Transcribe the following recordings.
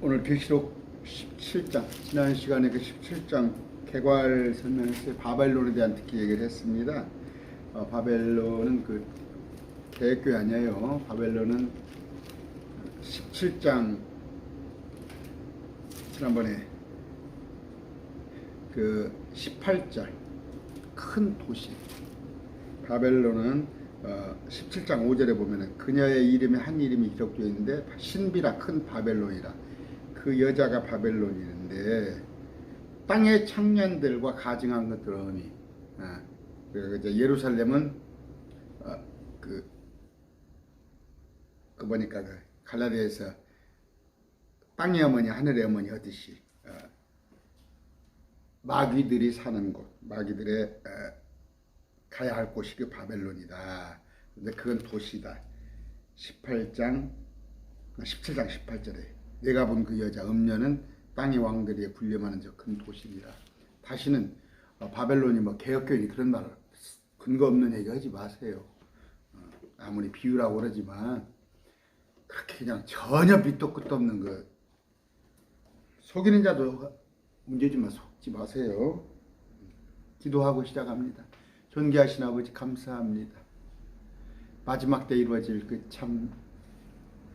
오늘 계시록 17장, 지난 시간에 그 17장 개괄 설명에서 바벨론에 대한 특히 얘기를 했습니다. 바벨론은 그 계획교회 아니에요. 바벨론은 17장 지난번에 그 18절 큰 도시 바벨론은 17장 5절에 보면은 그녀의 이름에 한 이름이 기록되어 있는데 신비라 큰 바벨론이라. 그 여자가 바벨론이는데 땅의 청년들과 가증한 것들의 의미. 그리고 이제 예루살렘은 그 보니까 그 갈라디아에서 땅의 어머니 하늘의 어머니 하듯이 마귀들이 사는 곳, 마귀들의 가야 할 곳이 그 바벨론이다. 근데 그건 도시다. 17장 18절에 내가 본 그 여자 음녀는 땅의 왕들이 군림하는 저 큰 도시니라. 다시는 바벨론이 뭐 개혁교인이 그런 말 근거 없는 얘기 하지 마세요. 아무리 비유라고 그러지만 그렇게 그냥 전혀 밑도 끝도 없는 그 속이는 자도 문제지만 속지 마세요. 기도하고 시작합니다. 존귀하신 아버지 감사합니다. 마지막 때 이루어질 그 참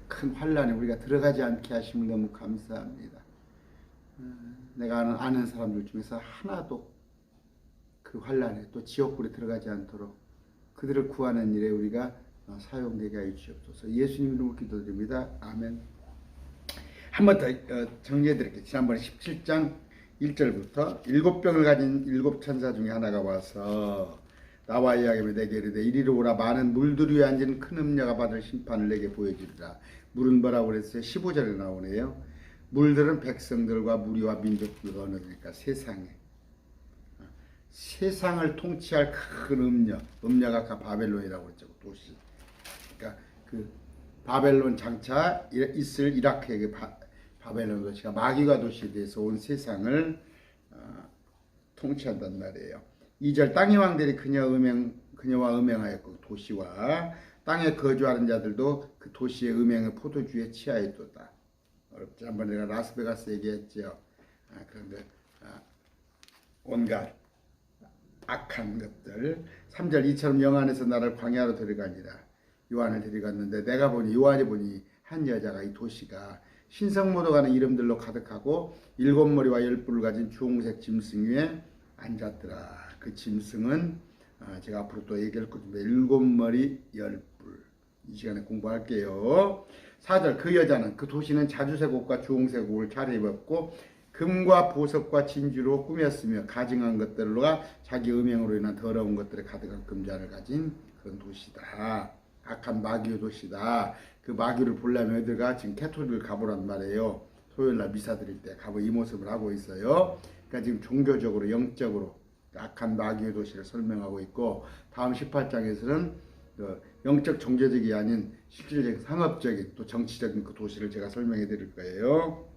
큰 환란에 우리가 들어가지 않게 하심을 너무 감사합니다. 내가 아는 사람들 중에서 하나도 그 환란에 또 지옥불에 들어가지 않도록 그들을 구하는 일에 우리가 사용되게 하여 주옵소서. 예수님 이름으로 기도드립니다. 아멘. 한 번 더 정리해 드릴게요. 지난번에 17장 1절부터 7병을 가진 7천사 중에 하나가 와서 나와 이야기하며 내게 이르되 이리로 오라. 많은 물들 위에 앉은 큰 음녀가 받을 심판을 내게 보여주리라. 물은 뭐라고 그랬어요? 15절에 나오네요. 물들은 백성들과 무리와 민족들과 언어들이니까 세상을 통치할 큰 음녀가 아까 바벨론이라고 그랬죠. 도시. 그러니까 그 바벨론 장차 있을 이라크의 바벨론 도시가 마귀가 도시에 대해서 온 세상을 통치한단 말이에요. 2절 땅의 왕들이 그녀와 음행하였고 도시와 땅에 거주하는 자들도 그 도시의 음행의 포도주에 취하였도다. 어렵지. 한번 내가 라스베가스 얘기했죠. 그런데 온갖 악한 것들. 3절 이처럼 영 안에서 나를 광야로 데려가니라. 요한을 데려갔는데 요한이 보니 한 여자가 이 도시가 신성모도 가는 이름들로 가득하고 7머리와 10뿔을 가진 주홍색 짐승 위에 앉았더라. 그 짐승은 제가 앞으로 또 얘기할 것인데 7머리 10뿔. 이 시간에 공부할게요. 4절 그 여자는 그 도시는 자주색 옷과 주홍색 옷을 차려입었고 금과 보석과 진주로 꾸몄으며 가증한 것들로가 자기 음행으로 인한 더러운 것들에 가득한 금잔을 가진 그런 도시다. 악한 마귀의 도시다. 그 마귀를 보려면 어디가 지금 캐톨릭을 가보란 말이에요. 토요일날 미사 드릴 때 가보 이 모습을 하고 있어요. 그러니까 지금 종교적으로 영적으로 악한 마귀의 도시를 설명하고 있고 다음 18장에서는 영적 종교적이 아닌 실질적인 상업적인 또 정치적인 그 도시를 제가 설명해 드릴 거예요.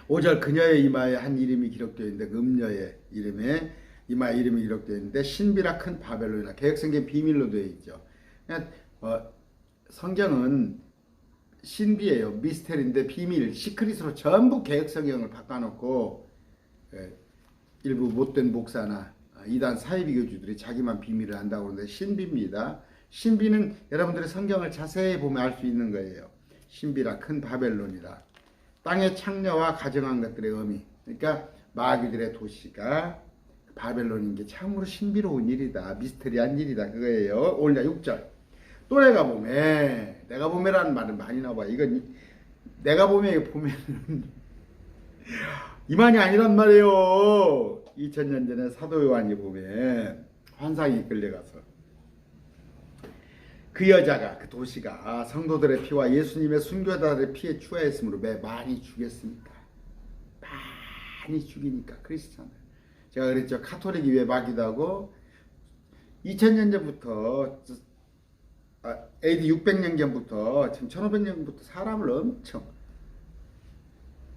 5절 그녀의 이마에 한 이름이 기록되어 있는데 그 음녀의 이름에 이마에 이름이 기록되어 있는데 신비라 큰 바벨론이라. 개혁성경 비밀로 되어 있죠. 그냥 성경은 신비예요. 미스테리인데 비밀, 시크릿으로 전부 개혁성경을 바꿔놓고 일부 못된 목사나 이단 사이비교주들이 자기만 비밀을 안다고 그러는데 신비입니다. 신비는 여러분들의 성경을 자세히 보면 알 수 있는 거예요. 신비라 큰 바벨론이라. 땅의 창녀와 가정한 것들의 의미. 그러니까 마귀들의 도시가 바벨론인 게 참으로 신비로운 일이다. 미스터리한 일이다. 그거예요. 오늘 6절. 또 내가 보매라는 말은 많이 나와. 이건 내가 보면은 이만이 아니란 말이에요. 2000년 전에 사도 요한이 보면 환상이 끌려가서 그 여자가 그 도시가 성도들의 피와 예수님의 순교자들의 피에 추하였으므로 많이 죽였습니다. 많이 죽이니까 크리스찬을. 제가 그랬죠. 카톨릭이 왜 마귀다고? 2000년 전부터 AD 600년 전부터 지금 1500년부터 사람을 엄청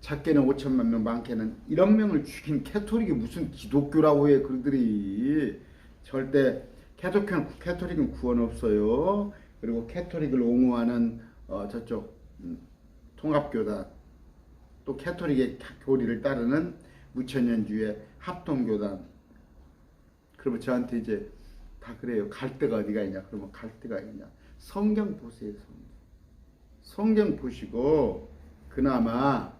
작게는 5천만 명, 많게는 1억 명을 죽인 캐톨릭이 무슨 기독교라고 해. 그들이 절대 캐톨릭은 구원 없어요. 그리고 캐톨릭을 옹호하는 저쪽 통합교단 또 캐토릭의 교리를 따르는 무천년주의 합동교단. 그러면 저한테 이제 다 그래요. 갈 데가 어디가 있냐? 그러면 갈 데가 있냐? 성경 보세요. 성경 보시고 그나마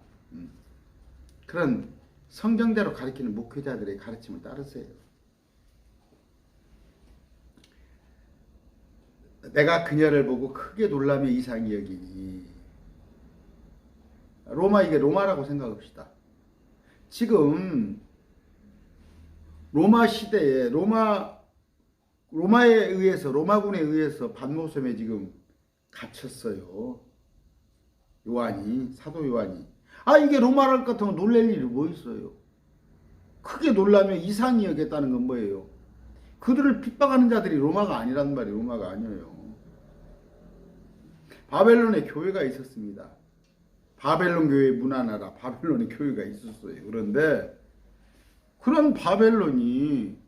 그런 성경대로 가르치는 목회자들의 가르침을 따르세요. 내가 그녀를 보고 크게 놀라며 이상히 여기니. 로마, 이게 로마라고 생각합시다. 지금 로마 시대에 로마에 의해서, 로마군에 의해서 반모섬에 지금 갇혔어요. 요한이, 사도 요한이. 이게 로마랄 것 같으면 놀랄 일이 뭐 있어요? 크게 놀라며 이상히 여겼다는 건 뭐예요? 그들을 핍박하는 자들이 로마가 아니란 말이에요. 로마가 아니에요. 바벨론에 교회가 있었습니다. 바벨론 교회 문화나라, 바벨론의 교회가 있었어요. 그런데 그런 바벨론이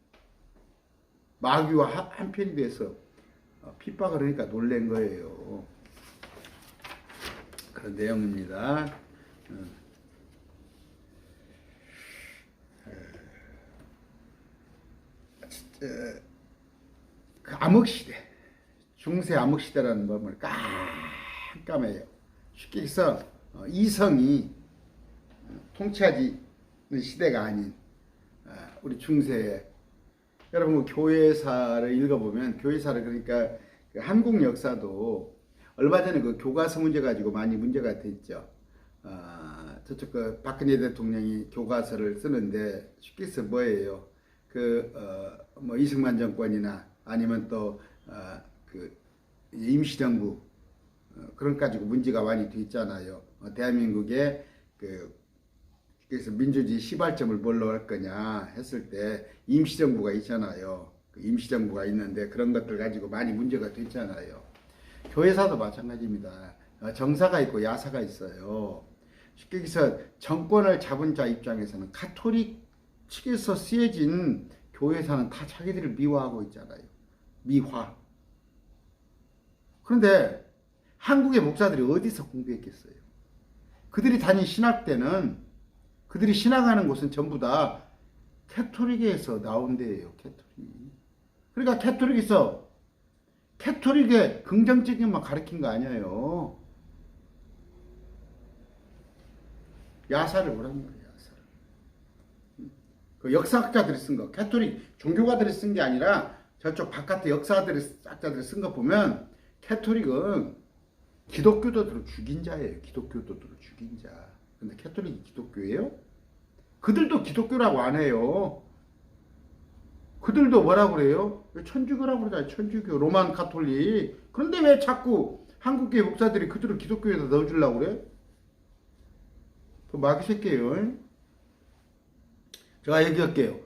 마귀와 한편이 돼서 핍박을 하니까 놀란 거예요. 그런 내용입니다. 그 암흑시대, 중세 암흑시대라는 법을 깜깜해요. 쉽게 해서 이성이 통치하지 시대가 아닌 우리 중세에, 여러분 교회사를 읽어보면, 교회사를, 그러니까 그 한국 역사도 얼마 전에 그 교과서 문제 가지고 많이 문제가 됐죠. 저쪽 그 박근혜 대통령이 교과서를 쓰는데 쉽게 해서 뭐예요? 뭐 이승만 정권이나 아니면 또 그 임시정부 그런 가지고 문제가 많이 돼 있잖아요. 대한민국의 그래서 민주주의 시발점을 뭘로 할 거냐 했을 때 임시정부가 있잖아요. 그 임시정부가 있는데 그런 것들 가지고 많이 문제가 됐잖아요. 교회사도 마찬가지입니다. 정사가 있고 야사가 있어요. 쉽게 해서 정권을 잡은 자 입장에서는 가톨릭 측에서 쓰여진 교회사는 다 자기들을 미화하고 있잖아요. 미화. 그런데 한국의 목사들이 어디서 공부했겠어요? 그들이 다닌 신학 때는, 그들이 신학하는 곳은 전부 다 캐토릭에서 나온 데예요. 캐토릭. 그러니까 캐토릭의 긍정적인 것만 가르친 거 아니에요. 야사를 보란 말이에요. 야사를. 그 역사학자들이 쓴 거, 캐토릭 종교가들이 쓴 게 아니라 저쪽 바깥의 역사학자들이 쓴 거 보면, 캐토릭은 기독교도들을 죽인 자예요. 기독교도들을 죽인 자. 근데 캐토릭이 기독교예요? 그들도 기독교라고 안 해요. 그들도 뭐라고 그래요? 천주교라고 그러잖아요. 천주교, 로만 가톨릭. 그런데 왜 자꾸 한국계 목사들이 그들을 기독교에다 넣어주려고 그래? 그 마귀 새끼예요. 제가 얘기할게요.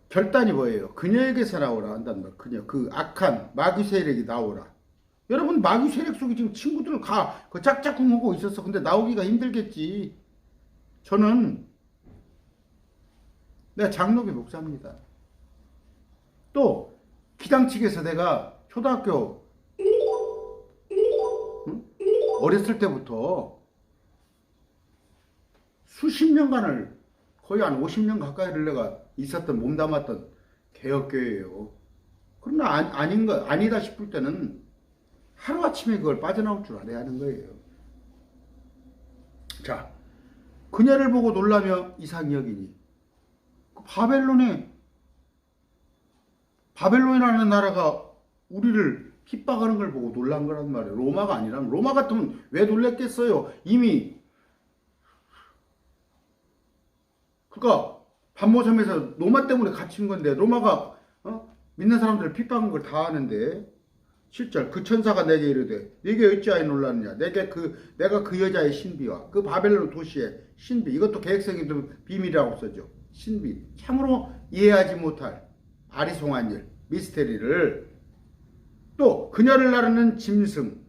결단이 뭐예요? 그녀에게서 나오라 한단 말이에요. 그녀, 그 악한 마귀 세력이 나오라. 여러분, 마귀 세력 속에 지금 친구들 그 짝짝꿍 하고 있었어. 근데 나오기가 힘들겠지. 내가 장로교 목사입니다. 또 기당 측에서 내가 초등학교 어렸을 때부터 수십 년간을, 거의 한 50년 가까이를 내가 있었던, 몸담았던 개혁교회예요. 그러나 아니다 싶을 때는 하루아침에 그걸 빠져나올 줄 알아야 하는 거예요. 자, 그녀를 보고 놀라며 이상히 여기니. 바벨론이라는 나라가 우리를 핍박하는 걸 보고 놀란 거란 말이에요. 로마가 아니라면, 로마 같으면 왜 놀랬겠어요? 이미 그러니까 반모섬에서 로마 때문에 갇힌 건데, 로마가 믿는 사람들을 핍박한 걸 다 아는데, 7절 그 천사가 내게 이르되 네게 어찌하여 놀라느냐, 내가 그 여자의 신비와 그 바벨론 도시의 신비, 이것도 계획성인 비밀이라고 써죠. 신비, 참으로 이해하지 못할 아리송한 일, 미스테리를, 또 그녀를 나르는 짐승,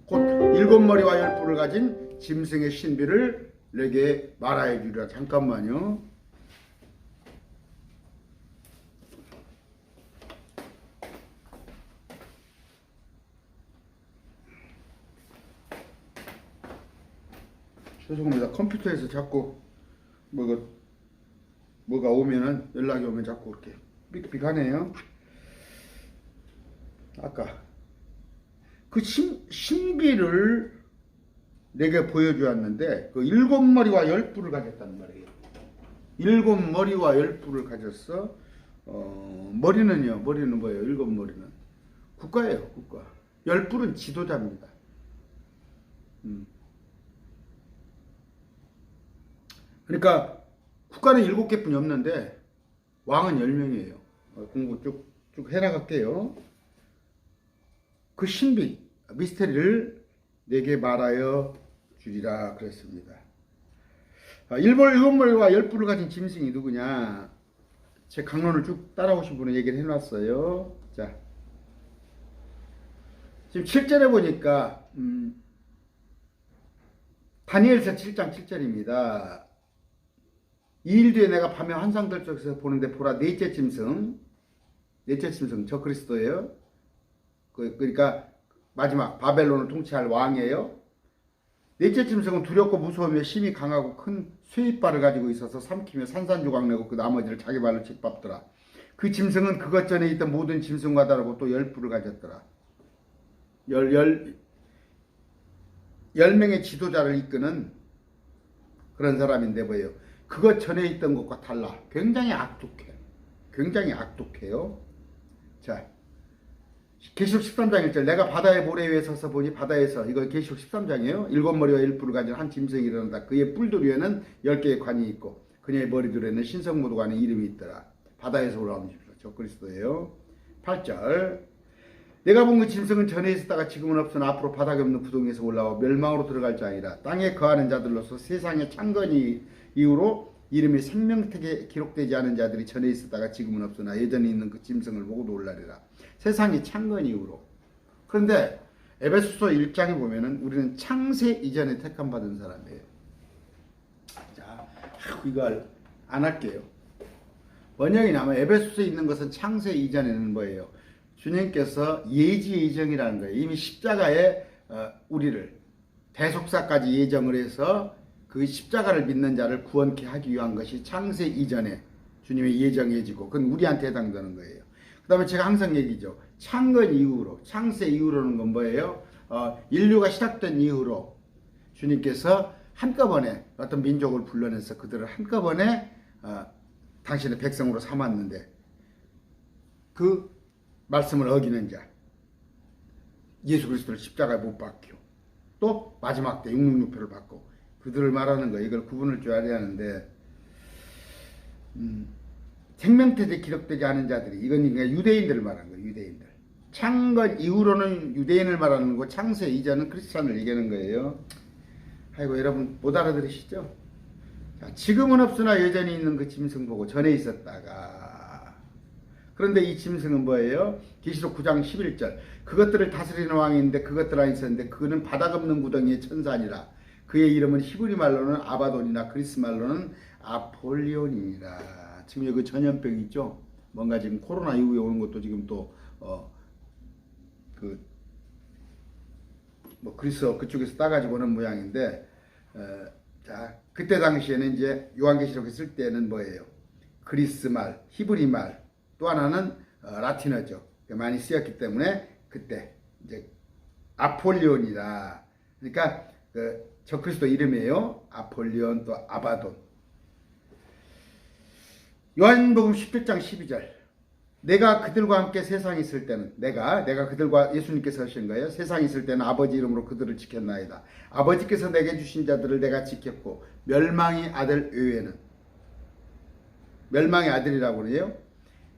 곧 7머리와 10뿔을 가진 짐승의 신비를 내게 말하여 주리라. 잠깐만요. 죄송합니다. 컴퓨터에서 자꾸 뭐가 오면은 연락이 오면 자꾸 이렇게 삑삑하네요. 아까 그 신비를 내게 보여주었는데 그 7머리와 10뿔을 가졌단 말이에요. 7머리와 10뿔을 가졌어. 머리는 뭐예요? 7머리는 국가예요. 국가. 10뿔은 지도자입니다. 그러니까 국가는 7개뿐이 없는데 왕은 10명이에요. 공부 쭉 해나갈게요. 그 신비, 미스테리를 내게 말하여 주리라 그랬습니다. 7머리와 10뿔을 가진 짐승이 누구냐? 제 강론을 쭉 따라오신 분은 얘기를 해놨어요. 자, 지금 7절에 보니까 다니엘서 7장 7절입니다. 2일 뒤에 내가 밤에 환상들 쪽에서 보는데 보라 넷째 짐승 저 그리스도예요. 그러니까 마지막 바벨론을 통치할 왕이에요. 넷째 짐승은 두렵고 무서우며 힘이 강하고 큰 쇠이빨을 가지고 있어서 삼키며 산산조각 내고 그 나머지를 자기 발로 짓밟더라. 그 짐승은 그것 전에 있던 모든 짐승과 다르고 또 10뿔을 가졌더라. 10명의 지도자를 이끄는 그런 사람인데 뭐예요? 그것 전에 있던 것과 달라. 굉장히 악독해요. 자, 계시록 13장 1절 내가 바다의 모래 위에 서서 보니 바다에서 이거 계시록 13장이에요. 7머리와 10뿔을 가진 한 짐승이 일어난다. 그의 뿔들 위에는 10개의 관이 있고 그녀의 머리들에는 신성모도관의 이름이 있더라. 바다에서 올라온 짐승 저 그리스도예요. 8절 내가 본 그 짐승은 전에 있었다가 지금은 없으나 앞으로 바닥에 없는 구덩이에서 올라와 멸망으로 들어갈 자이라. 땅에 거하는 자들로서 세상의 창건이 이후로 이름이 생명책에 기록되지 않은 자들이 전에 있었다가 지금은 없으나 예전에 있는 그 짐승을 보고 놀라리라. 세상이 창건 이후로. 그런데 에베소서 1장에 보면은 우리는 창세 이전에 택함 받은 사람이에요. 자, 이걸 안 할게요. 원형이 나면 에베소서에 있는 것은 창세 이전에는 뭐예요? 주님께서 예지예정이라는 거예요. 이미 십자가에 우리를 대속사까지 예정을 해서 그 십자가를 믿는 자를 구원케 하기 위한 것이 창세 이전에 주님의 예정해지고 그건 우리한테 해당되는 거예요. 그 다음에 제가 항상 얘기죠. 창건 이후로, 창세 이후로는 건 뭐예요? 인류가 시작된 이후로 주님께서 한꺼번에 어떤 민족을 불러내서 그들을 한꺼번에 당신의 백성으로 삼았는데 그 말씀을 어기는 자 예수 그리스도를 십자가에 못 박혀 또 마지막 때 666표를 받고 그들을 말하는 거예요. 이걸 구분을 줄 알아야 하는데 생명책에 기록되지 않은 자들이 이건 그러니까 유대인들을 말하는 거예요. 유대인들. 창건 이후로는 유대인을 말하는 거고 창세 이전은 크리스찬을 얘기하는 거예요. 아이고 여러분 못 알아들으시죠? 자, 지금은 없으나 여전히 있는 그 짐승 보고 전에 있었다가 그런데 이 짐승은 뭐예요? 계시록 9장 11절 그것들을 다스리는 왕이 있는데 그것들 안에 있었는데 그는 바닥 없는 구덩이의 천사니라. 그의 이름은 히브리 말로는 아바돈이나 그리스 말로는 아폴리온이니라. 지금 여기 전염병 있죠? 뭔가 지금 코로나 이후에 오는 것도 지금 또 그리스 그쪽에서 따가지고 오는 모양인데 자 그때 당시에는 이제 요한계시록에 쓸 때는 뭐예요? 그리스 말, 히브리 말, 또 하나는 라틴어죠. 많이 쓰였기 때문에 그때 이제 아폴리온이라. 그러니까 저 그리스도 이름이에요. 아폴리온 또 아바돈. 요한복음 17장 12절 내가 그들과 함께 세상에 있을 때는 내가 그들과 예수님께서 하신 거예요. 세상에 있을 때는 아버지 이름으로 그들을 지켰나이다. 아버지께서 내게 주신 자들을 내가 지켰고 멸망의 아들 외에는 멸망의 아들이라고 그래요.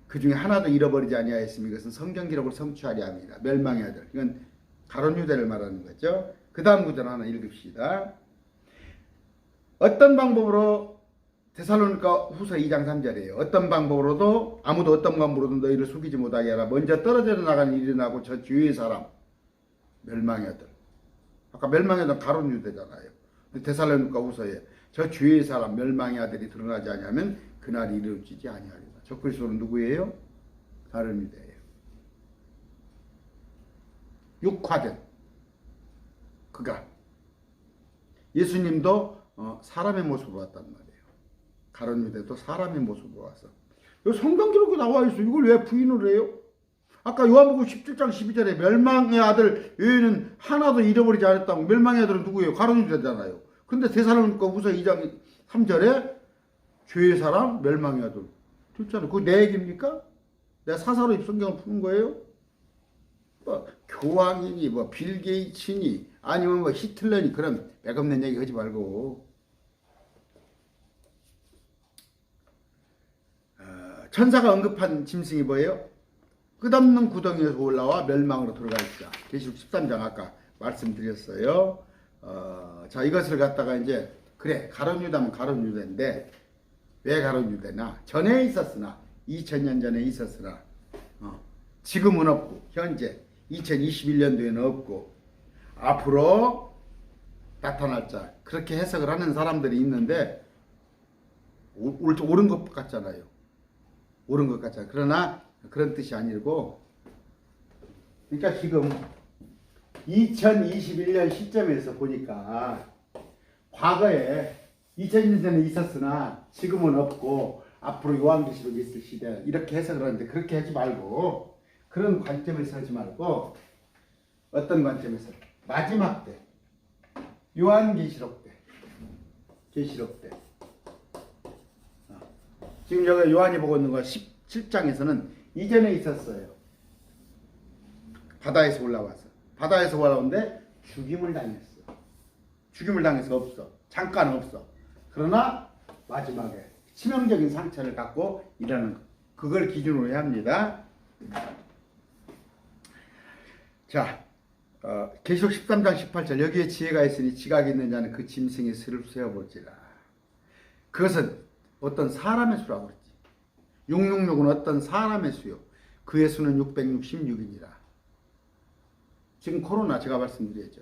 그 중에 하나도 잃어버리지 아니하였으니 이것은 성경 기록을 성취하려 합니다. 멸망의 아들. 이건 가론 유대를 말하는 거죠. 그 다음 구절 하나 읽읍시다. 어떤 방법으로 데살로니가 후서 2장 3절이에요. 어떤 방법으로도 아무도 어떤 방법으로도 너희를 속이지 못하게 하라. 먼저 떨어져 나가는 일이 나고 저 주위의 사람 멸망의 아들. 아까 멸망의 아들 가론 유대잖아요. 데살로니가 후서에 저 주위의 사람 멸망의 아들이 드러나지 아니하면 그날이 이루어지지 아니하리라. 저 그리스도는 누구예요? 가론 유대예요. 육화된 그가 예수님도 사람의 모습으로 왔단 말이에요. 가론 유대도 사람의 모습으로 와서. 이 성경 기록에 나와 있어. 이걸 왜 부인을 해요? 아까 요한복음 17장 12절에 멸망의 아들 여인은 하나도 잃어버리지 않았다고. 멸망의 아들은 누구예요? 가론 유대잖아요. 근데 데살로니가 후서 2장 3절에 죄의 사람 멸망의 아들. 그렇잖아요. 그거 내 얘기입니까? 내가 사사로 성경을 푸는 거예요? 뭐 교황이니 뭐 빌 게이츠니 아니면 뭐 히틀러니 그런 맥없는 얘기 하지 말고 천사가 언급한 짐승이 뭐예요? 끝없는 구덩이에서 올라와 멸망으로 들어갈 자. 계시록 13장 아까 말씀드렸어요. 자 이것을 갖다가 이제 그래 가론 유다면 가론 유다인데 왜 가론 유다나? 전에 있었으나 2000년 전에 있었으나 지금은 없고 현재 2021년도에는 없고 앞으로 나타날 자 그렇게 해석을 하는 사람들이 있는데 옳은 것 같잖아요. 옳은 것 같잖아요. 그러나 그런 뜻이 아니고 그러니까 지금 2021년 시점에서 보니까 과거에 2000년전에 있었으나 지금은 없고 앞으로 요한계시록이 있을 시대 이렇게 해석을 하는데 그렇게 하지 말고 그런 관점에서 하지 말고 어떤 관점에서 마지막 때 요한계시록 때 계시록 때 지금 여기 요한이 보고 있는 거 17장에서는 이전에 있었어요. 바다에서 올라오는데 죽임을 당했어. 죽임을 당해서 없어. 잠깐 없어. 그러나 마지막에 치명적인 상처를 갖고 일하는 그걸 기준으로 해야 합니다. 자, 계시록 13장 18절 여기에 지혜가 있으니 지각이 있는 자는 그 짐승의 수를 세어보지라. 그것은 어떤 사람의 수라고 그랬지. 666은 어떤 사람의 수요. 그의 수는 666이니라. 지금 코로나 제가 말씀드렸죠.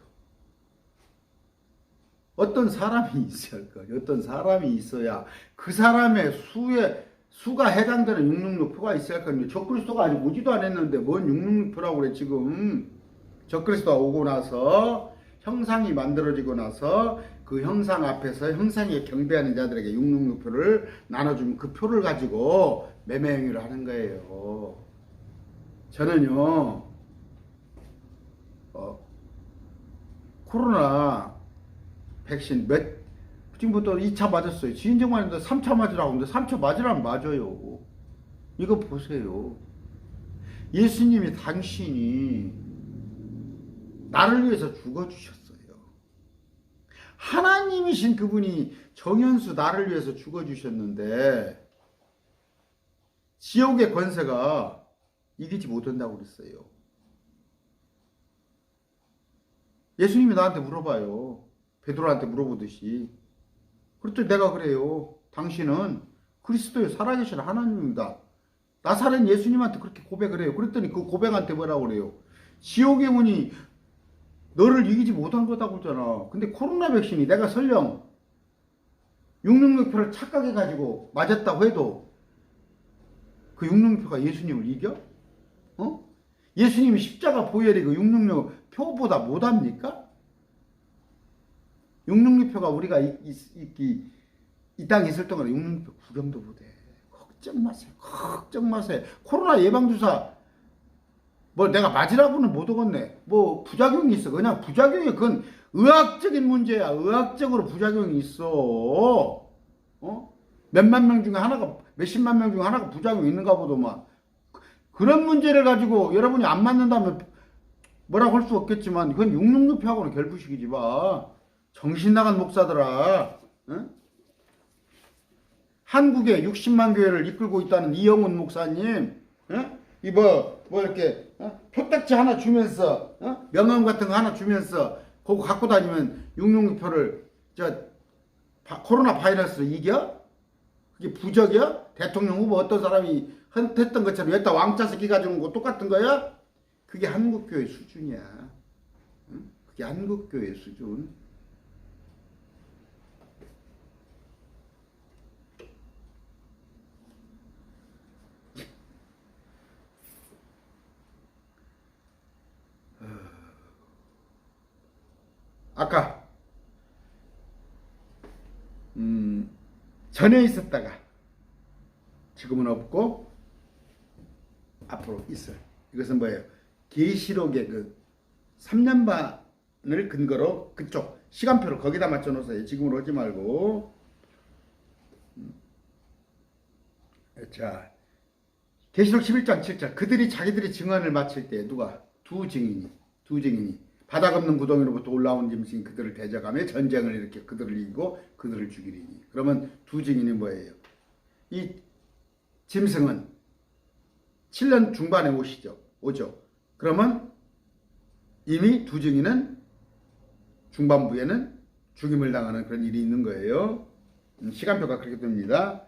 어떤 사람이 있어야 할 거예요. 어떤 사람이 있어야 그 사람의 수가 해당되는 666표가 있어야 할 거예요. 적그리스도가 아직 오지도 않았는데 뭔 666표라고 그래 지금. 적그리스도가 오고 나서 형상이 만들어지고 나서 그 형상 앞에서 형상에 경배하는 자들에게 666표를 나눠주면 그 표를 가지고 매매 행위를 하는 거예요. 저는요 코로나 백신 지금부터 2차 맞았어요. 지인정만 했는데 3차 맞으라고 하는데 3차 맞으라면 맞아요. 이거 보세요. 예수님이 당신이 나를 위해서 죽어주셨어요. 하나님이신 그분이 정현수 나를 위해서 죽어주셨는데 지옥의 권세가 이기지 못한다고 그랬어요. 예수님이 나한테 물어봐요. 베드로한테 물어보듯이. 그랬더니 내가 그래요. 당신은 그리스도의 살아계신 하나님입니다. 나사렛 예수님한테 그렇게 고백을 해요. 그랬더니 그 고백한테 뭐라고 그래요? 지옥의 문이 너를 이기지 못한 거다고 그러잖아. 근데 코로나 백신이 내가 설령 666표를 착각해가지고 맞았다고 해도 그 666표가 예수님을 이겨? 예수님이 십자가 보혈이 그 666표보다 못합니까? 666표가 우리가 이 땅에 있을 동안 666표 구경도 못해. 걱정 마세요. 걱정 마세요. 코로나 예방주사 뭐 내가 맞으라고는 못 오겠네. 뭐 부작용이 있어. 그냥 부작용이 그건 의학적인 문제야. 의학적으로 부작용이 있어. 몇만 명 중에 하나가 몇십만 명 중에 하나가 부작용이 있는가 보더만. 그런 문제를 가지고 여러분이 안 맞는다면 뭐라고 할 수 없겠지만 그건 666표하고는 결부시키지 마. 정신 나간 목사들아. 응? 한국에 60만 교회를 이끌고 있다는 이영훈 목사님. 응? 뭐 이렇게 표딱지 하나 주면서 명함 같은 거 하나 주면서 그거 갖고 다니면 666표를 코로나 바이러스를 이겨? 그게 부적이야? 대통령 후보 어떤 사람이 했던 것처럼 여기다 왕자 새끼 가지고 온 거 똑같은 거야? 그게 한국교회 수준이야. 응? 그게 한국교회 수준. 아까 전에 있었다가 지금은 없고 앞으로 있을. 이것은 뭐예요? 계시록의 그 3년반을 근거로 그쪽 시간표를 거기다 맞춰 놓으세요. 지금으로 오지 말고. 자, 계시록 11장 7절. 그들이 자기들의 증언을 마칠 때 누가? 두 증인이 바닥 없는 구덩이로부터 올라온 짐승이 그들을 대적하며 전쟁을 일으켜 그들을 이기고 그들을 죽이리니. 그러면 두 증인이 뭐예요? 이 짐승은 7년 중반에 오죠. 그러면 이미 두 증인은 중반부에는 죽임을 당하는 그런 일이 있는 거예요. 시간표가 그렇게 됩니다.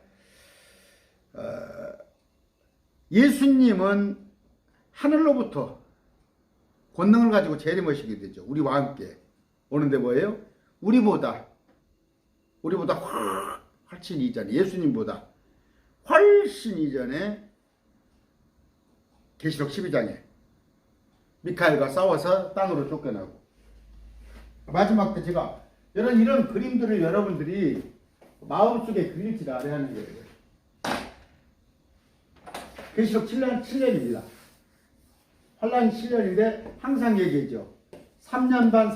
예수님은 하늘로부터 권능을 가지고 재림하시게 되죠. 우리와 함께 오는데 뭐예요? 우리보다 훨씬 이전에, 예수님보다 훨씬 이전에 계시록 12장에 미카엘과 싸워서 땅으로 쫓겨나고, 마지막 때 제가 이런 그림들을 여러분들이 마음속에 그릴 줄 알아야 하는 거예요. 계시록 7년입니다. 환란 7년인데 항상 얘기했죠. 3년 반.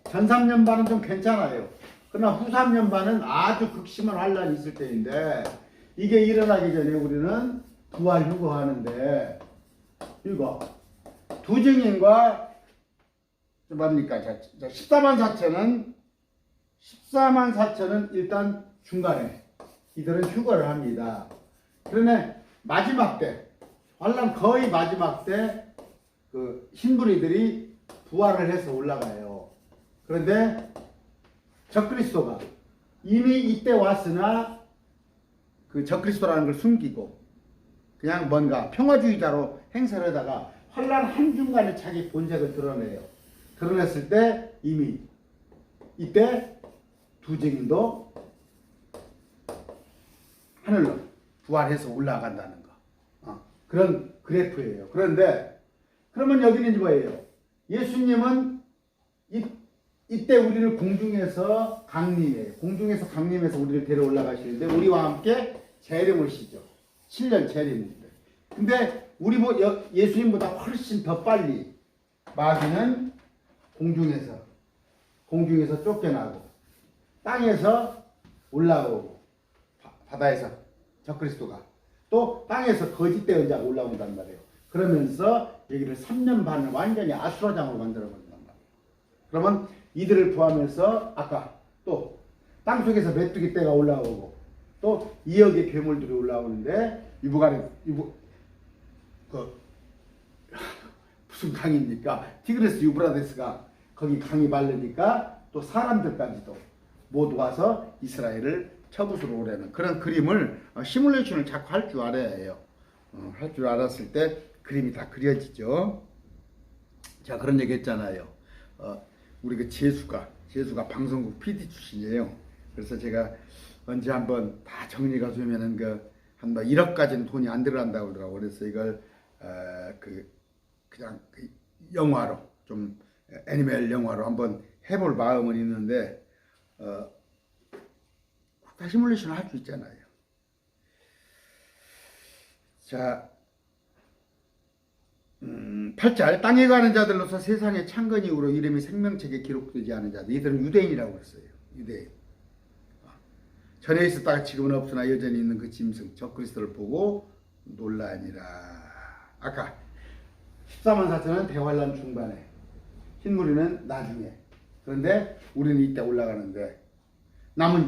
전 3년 반은 좀 괜찮아요. 그러나 후 3년 반은 아주 극심한 환란이 있을 때인데, 이게 일어나기 전에 우리는 부활 휴거하는데, 이거 두 증인과 뭡니까? 14만 4천은 일단 중간에 이들은 휴거를 합니다. 그러나 마지막 때, 환란 거의 마지막 때 그 흰부리들이 부활을 해서 올라가요. 그런데 적그리스도가 이미 이때 왔으나 그 적그리스도라는 걸 숨기고 그냥 뭔가 평화주의자로 행세를 하다가 환란 한중간에 자기 본색을 드러내요. 드러냈을 때 이미 이때 두 증인도 하늘로 부활해서 올라간다는 거. 그런 그래프예요. 그런데 그러면 여기는 뭐예요? 예수님은 이때 우리를 공중에서 강림해요. 공중에서 강림해서 우리를 데려 올라가시는데 우리와 함께 재림하시죠. 7년 재림입니다. 근데 예수님보다 훨씬 더 빨리 마귀는 공중에서 쫓겨나고 땅에서 올라오고 바다에서 적그리스도가 또 땅에서 거짓 대언자가 올라온단 말이에요. 그러면서 여기를 3년 반을 완전히 아수라장으로 만들어버린단 말이에요. 그러면 이들을 포함해서 아까 또 땅속에서 메뚜기 떼가 올라오고 또 2억의 괴물들이 올라오는데 무슨 강입니까? 티그레스 유브라데스가 거기 강이 마르니까 또 사람들까지도 모두 와서 이스라엘을 처부수로 오려는 그런 그림을 시뮬레이션을 자꾸 할 줄 알아야 해요. 할 줄 알았을 때 그림이 다 그려지죠. 자, 그런 얘기 했잖아요. 우리 그 재수가 방송국 PD 출신이에요. 그래서 제가 언제 한번 다 정리가 되면은 한 1억까지는 돈이 안 들어간다고 그러더라고요. 그래서 이걸 그냥 영화로 좀 애니메이션 영화로 한번 해볼 마음은 있는데 다 시뮬레이션을 할 수 있잖아요. 자, 8절 땅에 가는 자들로서 세상의 창건 이후로 이름이 생명책에 기록되지 않은 자들, 이들은 유대인이라고 했어요. 유대인. 전에 있었다가 지금은 없으나 여전히 있는 그 짐승 적그리스도를 보고 놀라니라. 아까 14만 4천은 대환란 중반에, 흰무리는 나중에. 그런데 우리는 이때 올라가는데 남은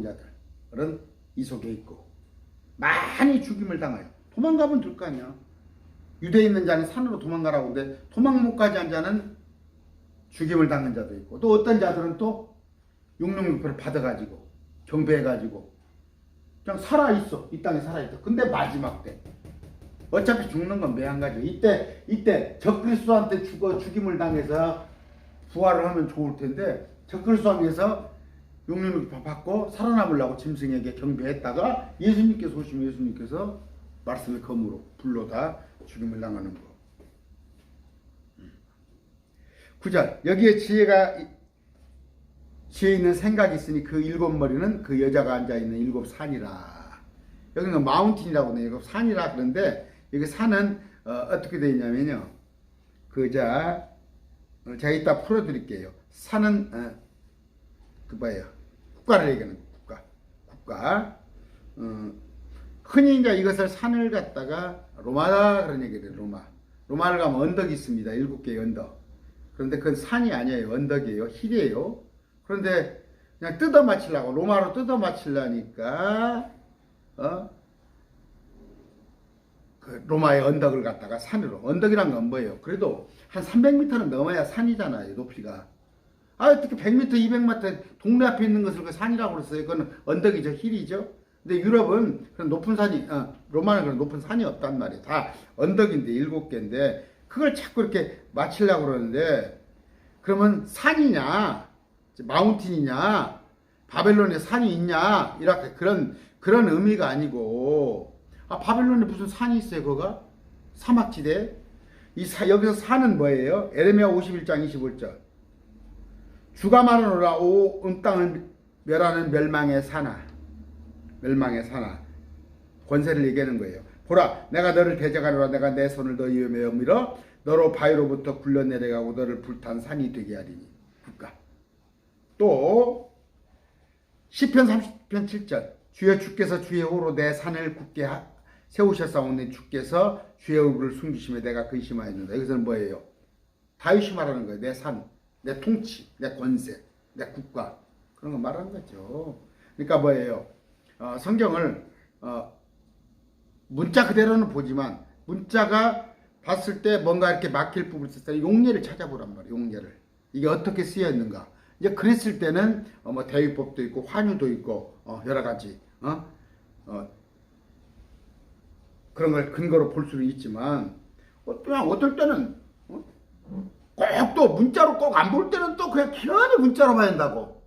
자들은 이 속에 있고 많이 죽임을 당해요. 도망가면 될 거 아니야. 유대에 있는 자는 산으로 도망가라고 하는데 도망 못 가지 않은 자는 죽임을 당한 자도 있고, 또 어떤 자들은 또 육룡육패를 받아가지고 경배해가지고 그냥 살아있어. 이 땅에 살아있어. 근데 마지막 때 어차피 죽는 건 매한가지고 이때 적그리스도한테 죽임을 당해서 부활을 하면 좋을 텐데 적그리스도에서 육룡육패 받고 살아남으려고 짐승에게 경배했다가 예수님께서 오시면 예수님께서 말씀의 검으로 불로다 죽임을 당하는 거. 9절 여기에 지혜가 지에 있는 생각이 있으니 그 일곱 머리는 그 여자가 앉아 있는 일곱 산이라. 여기는 마운틴이라고 해요. 일곱 산이라. 그런데 여기 산은 어떻게 되어 있냐면요. 제가 이따 풀어드릴게요. 산은 그 뭐예요? 국가를 얘기하는 국가. 흔히 이제 이것을 산을 갖다가 로마다 그런 얘기를 해요. 로마를 가면 언덕이 있습니다. 7개의 언덕. 그런데 그건 산이 아니에요. 언덕이에요. 힐이에요. 그런데 그냥 뜯어 맞추려고 로마로 뜯어 맞추려니까 그 로마의 언덕을 갖다가 산으로. 언덕이란 건 뭐예요? 그래도 한 300m는 넘어야 산이잖아요. 높이가. 어떻게 100m, 200m 동네 앞에 있는 것을 그 산이라고 그랬어요. 그건 언덕이죠. 힐이죠. 근데 유럽은 그런 높은 산이, 로마는 그런 높은 산이 없단 말이에요. 다 언덕인데 7개인데 그걸 자꾸 이렇게 맞추려고 그러는데 그러면 산이냐, 마운틴이냐, 바벨론에 산이 있냐, 이렇게 그런 의미가 아니고 바벨론에 무슨 산이 있어요, 거가? 사막지대. 여기서 산은 뭐예요? 에레미야 51장 25절. 주가 말하노라 온 땅을 멸하는 멸망의 산아. 권세를 얘기하는 거예요. 보라, 내가 너를 대적하노라. 내가 내 손을 너희 위에 밀어 너로 바위로부터 굴러내려가고 너를 불탄 산이 되게 하리니. 국가. 또 시편 30편 7절. 주여 주께서 주의 호로 내 산을 굳게 세우셨사오니 주께서 주의 얼굴을 숨기심에 내가 근심하였는다. 여기서는 뭐예요? 다윗이 말하는 거예요. 내 산, 내 통치, 내 권세, 내 국가. 그런 거 말하는 거죠. 그러니까 뭐예요? 성경을 문자 그대로는 보지만 문자가 봤을 때 뭔가 이렇게 막힐 부분이 있을 때 용례를 찾아보란 말이에요. 용례를. 이게 어떻게 쓰여있는가. 이제 그랬을 때는 뭐 대위법도 있고 환유도 있고 여러 가지 그런 걸 근거로 볼 수는 있지만 그냥 어떨 때는 꼭 또 문자로 꼭 안 볼 때는 또 그냥 기어이 문자로 봐야 한다고.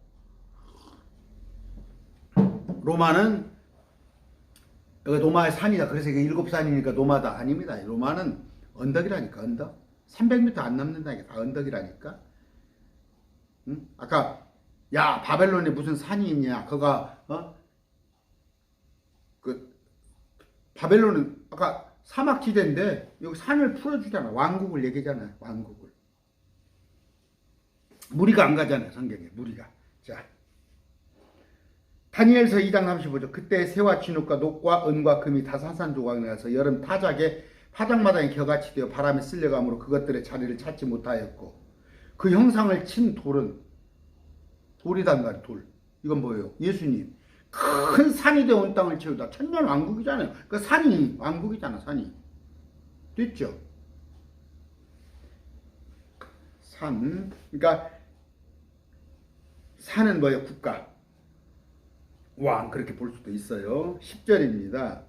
로마는 여기 노마의 산이다. 그래서 이게 7산이니까 노마다 아닙니다. 로마는 언덕이라니까. 언덕 300m 안 넘는다니까. 다 언덕이라니까. 응? 아까 야 바벨론에 무슨 산이 있냐. 그가 바벨론은 아까 사막지대인데 여기 산을 풀어주잖아. 왕국을 얘기잖아. 왕국을. 무리가 안 가잖아요. 성경에 무리가. 자, 다니엘서 2장 35절. 그때 새와 진흙과 녹과 은과 금이 다 산산조각이 나서 여름 타작에 파장마당에 겨같이 되어 바람에 쓸려감으로 그것들의 자리를 찾지 못하였고 그 형상을 친 돌이단 말이에요. 돌. 이건 뭐예요? 예수님. 큰 산이 되어 온 땅을 채우다. 천년 왕국이잖아요. 그 산이 왕국이잖아. 산이. 됐죠? 산. 그러니까 산은 뭐예요? 국가. 왕. 그렇게 볼 수도 있어요. 10절입니다.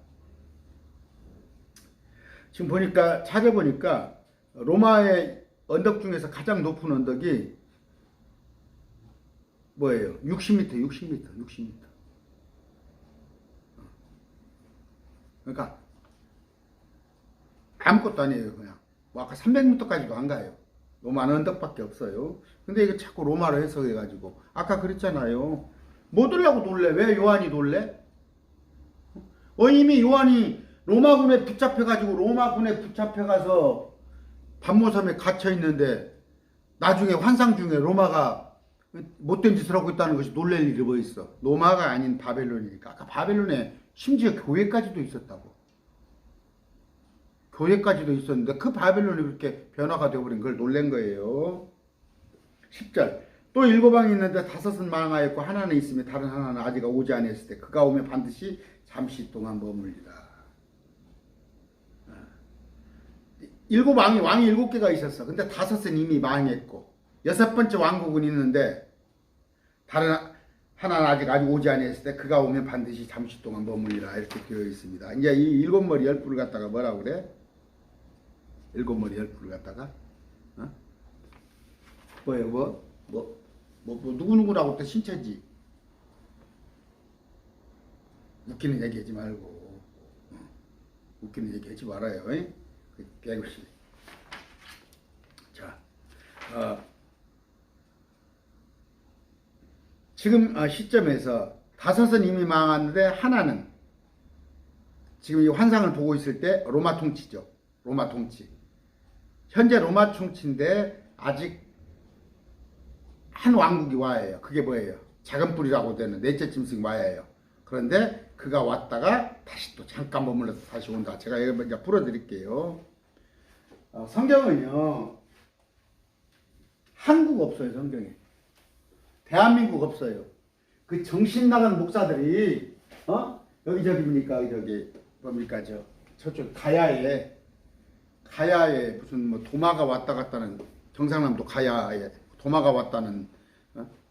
지금 보니까 찾아보니까 로마의 언덕 중에서 가장 높은 언덕이 뭐예요? 60m. 그러니까 아무것도 아니에요. 그냥 뭐 아까 300m까지도 안 가요. 로마 언덕밖에 없어요. 근데 이거 자꾸 로마로 해석해가지고 아까 그랬잖아요. 뭐 들라고 놀래? 왜 요한이 놀래? 이미 요한이 로마군에 붙잡혀가서 반모섬에 갇혀있는데 나중에 환상 중에 로마가 못된 짓을 하고 있다는 것이 놀랄 일이 뭐 있어. 로마가 아닌 바벨론이니까. 아까 바벨론에 심지어 교회까지도 있었다고. 교회까지도 있었는데 그 바벨론이 그렇게 변화가 되어버린 걸 놀란 거예요. 10절. 또 7왕이 있는데 5은 망하였고 하나는 있으며 다른 하나는 아직 오지 아니했을 때 그가 오면 반드시 잠시 동안 머물리라. 왕이 7개가 있었어. 근데 5은 이미 망했고 6번째 왕국은 있는데 다른 하나는 아직 오지 아니했을 때 그가 오면 반드시 잠시 동안 머물리라. 이렇게 되어 있습니다. 이제 이 7머리 10뿔을 갖다가 뭐라고 그래? 7머리 10뿔을 갖다가 뭐예요? 누구누구라고 또 신체지. 웃기는 얘기하지 말고. 웃기는 얘기하지 말아요. 개구씨. 자, 지금 시점에서 다섯은 이미 망하는데 하나는 지금 이 환상을 보고 있을 때 로마 통치죠. 로마 통치. 현재 로마 통치인데 아직 한 왕국이 와야해요. 그게 뭐예요? 작은 뿌리라고 되는 넷째 짐승이 와야해요. 그런데 그가 왔다가 다시 또 잠깐 머물러서 다시 온다. 제가 이제 풀어드릴게요. 성경은요. 한국 없어요. 성경에. 대한민국 없어요. 그 정신 나간 목사들이 여기저기입니까? 저기 뭡니까? 저쪽 가야에 무슨 뭐 도마가 왔다 갔다는 경상남도 가야에 도마가 왔다는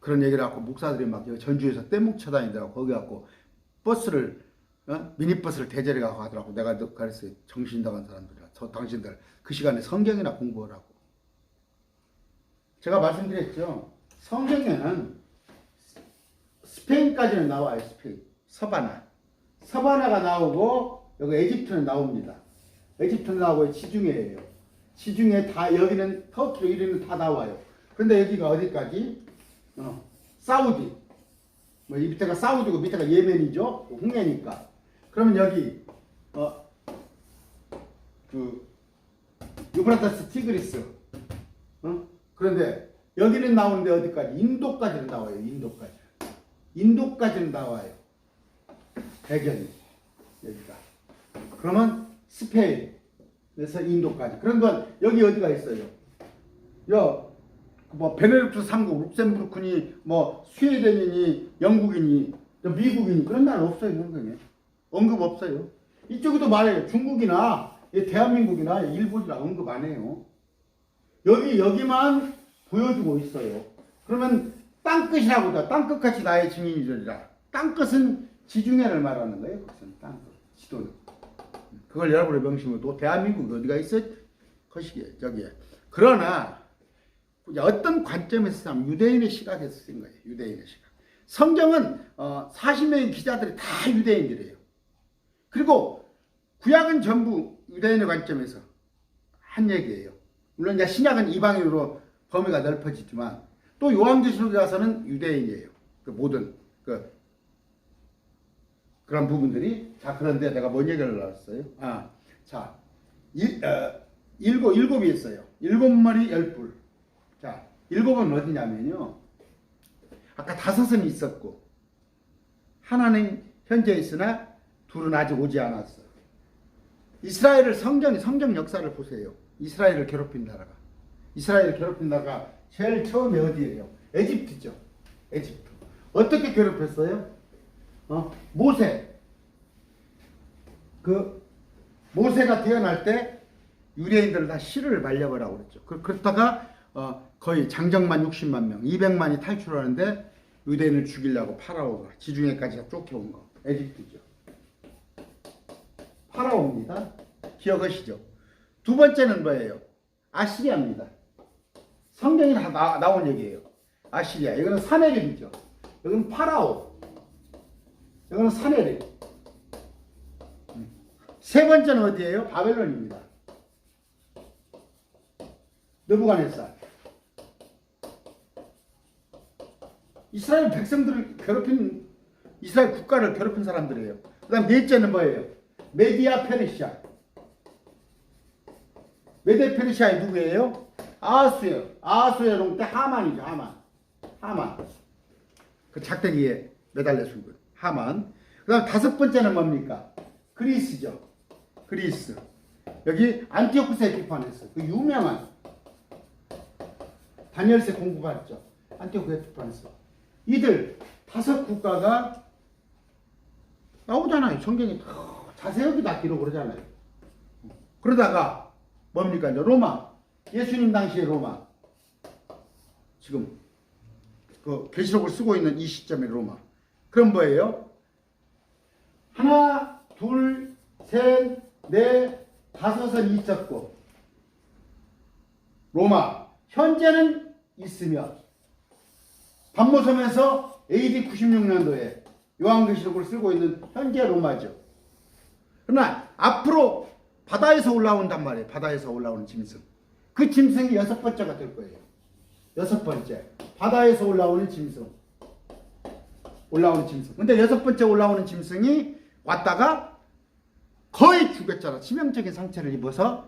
그런 얘기를 하고 목사들이 막 전주에서 떼묵 쳐다니더라고. 거기 갖고 버스를 미니버스를 대절해 가고 하더라고. 내가 그랬어요. 정신 나간 사람들이라. 당신들 그 시간에 성경이나 공부하라고. 제가 말씀드렸죠. 성경에는 스페인까지는 나와요. 스페인. 서바나가 나오고 여기 에집트는 나옵니다. 에집트는 나오고 지중해예요. 지중해 다 여기는 터키로 이리는 다 나와요. 근데 여기가 어디까지? 사우디. 뭐 이 밑에가 사우디고 밑에가 예멘이죠. 홍해니까. 그러면 여기 그 유브라데스 티그리스. 그런데 여기는 나오는데 어디까지? 인도까지는 나와요. 인도까지는 나와요. 배경이 여기가. 그러면 스페인에서 인도까지. 그런 여기 어디가 있어요? 뭐 베네룩스 3국, 룩셈부르크니, 뭐 스웨덴이니, 영국이니, 미국이니 그런 나라 없어요. 성경에 언급 없어요. 이쪽에도 말해요. 중국이나 대한민국이나 일본이나 언급 안 해요. 여기만 보여주고 있어요. 그러면 땅끝이라고다. 땅끝같이 나의 증인이리라. 땅끝은 지중해를 말하는 거예요. 그것은 땅끝. 지도는. 그걸 여러분의 명심으로 대한민국 어디가 있어요? 거시기에 저기에. 그러나 어떤 관점에서 하면 유대인의 시각에서 쓴 거예요. 유대인의 시각. 성경은 40명의 기자들이 다 유대인들이에요. 그리고 구약은 전부 유대인의 관점에서 한 얘기예요. 물론 이제 신약은 이방인으로 범위가 넓어지지만 또 요한계시록에 가서는 유대인이에요. 그 모든 그런 부분들이. 자, 그런데 내가 뭔 얘기를 나왔어요? 일곱이 있어요. 7마리 10뿔. 자, 7은 어디냐면요. 아까 5은 있었고 하나는 현재 있으나 2은 아직 오지 않았어. 이스라엘을 성경 역사를 보세요. 이스라엘을 괴롭힌 나라가 제일 처음에 어디예요? 에집트죠. 에집트. 어떻게 괴롭혔어요? 모세가 태어날 때 유대인들을 다 씨를 말려버라고 그랬죠. 그렇다가 거의 장정만 60만 명, 200만이 탈출하는데 유대인을 죽이려고 파라오가 지중해까지 쫓겨온 거. 에집트죠. 파라오입니다. 기억하시죠? 두 번째는 뭐예요? 아시리아입니다. 성경이 다 나온 얘기예요. 아시리아. 이거는 사내립이죠. 여기는 파라오. 이거는 사내립. 세 번째는 어디예요? 바벨론입니다. 느부갓네살. 이스라엘 백성들을 괴롭힌, 이스라엘 국가를 괴롭힌 사람들이에요. 그 다음 넷째는 뭐예요? 메디아 페르시아. 메디아 페르시아의 누구예요? 아하수에요. 아하수에요. 때 하만이죠. 하만. 그 작대기에 매달려 죽은 하만. 그 다음 5번째는 뭡니까? 그리스죠. 그리스. 여기 안티오쿠스 에피파네스. 그 유명한 다니엘서 공부받았죠. 안티오쿠스 에피파네스. 이들 5 국가가 나오잖아요. 성경에 자세하게 다 기록을 하잖아요. 그러다가 뭡니까? 이제 로마. 예수님 당시의 로마. 지금 그 계시록을 쓰고 있는 이 시점의 로마. 그럼 뭐예요? 하나, 둘, 셋, 넷, 5은 있었고 로마. 현재는 있으며 반모섬에서 AD 96년도에 요한계시록을 쓰고 있는 현재 로마죠. 그러나 앞으로 바다에서 올라온단 말이에요. 바다에서 올라오는 짐승. 그 짐승이 6번째가 될 거예요. 6번째. 바다에서 올라오는 짐승. 올라오는 짐승. 근데 6번째 올라오는 짐승이 왔다가 거의 죽였잖아. 치명적인 상처를 입어서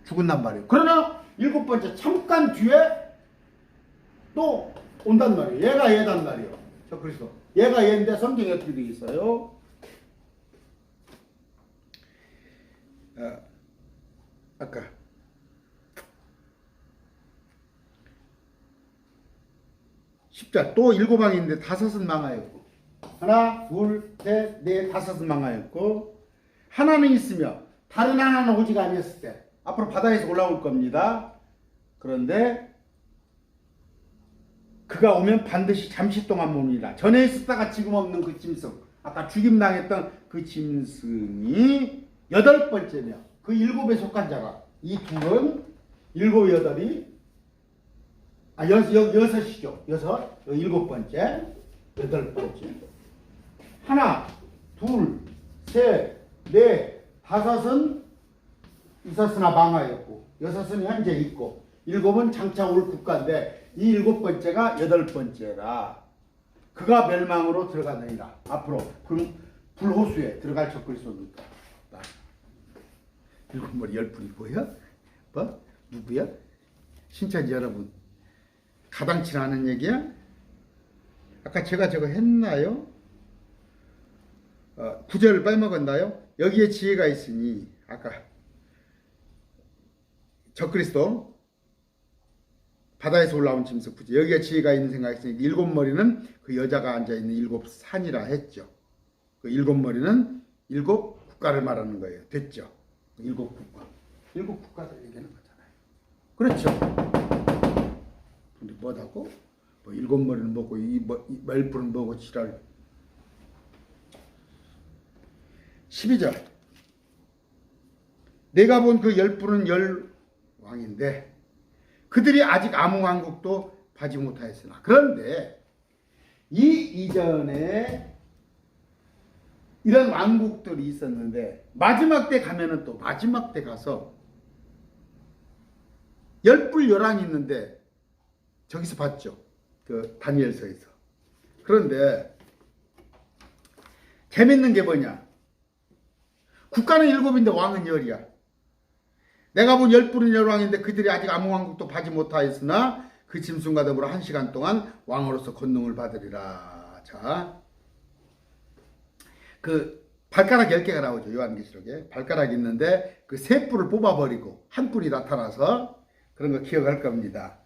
죽은단 말이에요. 그러나 7번째 잠깐 뒤에 또 온단 말이에요. 얘가 얘단 말이에요. 저 그리스도. 얘가 얘인데 성경에 어떻게 되어 있어요? 아까 10절 또 7왕인데 5은 망하였고 하나 둘 셋 넷 5은 망하였고 하나는 있으며 다른 하나는 오직 아니었을 때 앞으로 바다에서 올라올 겁니다. 그런데 그가 오면 반드시 잠시 동안 뭡니다. 전에 있었다가 지금 없는 그 짐승, 아까 죽임당했던 그 짐승이 8번째며 그 7에 속한 자가 이 둘은 7, 8이 여섯이죠. 7번째, 8번째 하나, 둘, 셋, 넷, 5은 있었으나 망하였고 6은 현재 있고 7은 장차 올 국가인데 이 7번째가 8번째라. 그가 멸망으로 들어가느니라. 앞으로 불호수에 들어갈 적그리스도니까. 7머리 10분이 보여? 뭐? 누구야? 신천지 여러분 가당치 않은 얘기야? 아까 제가 저거 했나요? 9절을 빼먹었나요? 여기에 지혜가 있으니 아까 적그리스도 바다에서 올라온 짐승 구제 여기에 지혜가 있는 생각이 있으니 7머리는 그 여자가 앉아있는 7산이라 했죠. 그 7머리는 7 국가를 말하는 거예요. 됐죠? 7 국가. 7 국가를 얘기하는 거잖아요. 그렇죠? 근데 뭐라고? 뭐 7머리는 뭐고 이 10분은 뭐고 지랄. 12절 내가 본 그 10분은 10왕인데 그들이 아직 아무 왕국도 받지 못하였으나 그런데 이 이전에 이런 왕국들이 있었는데 마지막 때 가면은 또 마지막 때 가서 10뿔 11이 있는데 저기서 봤죠. 그 다니엘서에서. 그런데 재밌는 게 뭐냐? 국가는 7인데 왕은 10이야. 내가 본 10뿔은 10왕인데 그들이 아직 아무 왕국도 받지 못하였으나 그 짐승과 더불어 1시간 동안 왕으로서 권능을 받으리라. 자, 그 발가락 10개가 나오죠. 요한계시록에. 발가락이 있는데 그 3뿔을 뽑아버리고 한 뿔이 나타나서 그런 거 기억할 겁니다.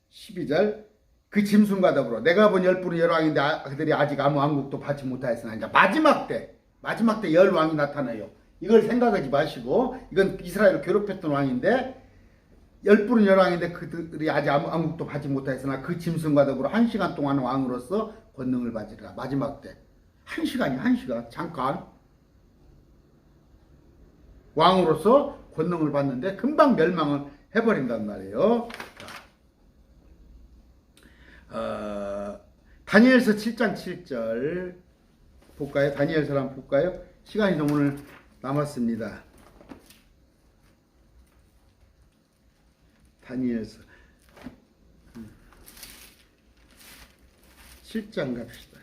12절 그 짐승과 더불어 내가 본 10뿔은 10왕인데 그들이 아직 아무 왕국도 받지 못하였으나 이제 마지막 때 10왕이 나타나요. 이걸 생각하지 마시고 이건 이스라엘을 괴롭혔던 왕인데 10뿔은 10왕인데 그들이 아직 아무 왕국도 받지 못하였으나 그 짐승과 더불어 1시간 동안 왕으로서 권능을 받으리라. 마지막 때 1시간 잠깐 왕으로서 권능을 받는데 금방 멸망을 해버린단 말이에요. 다니엘서 7장 7절 볼까요? 다니엘서 한번 볼까요? 시간이 좀 오늘 남았습니다. 다니엘서 7장 갑시다.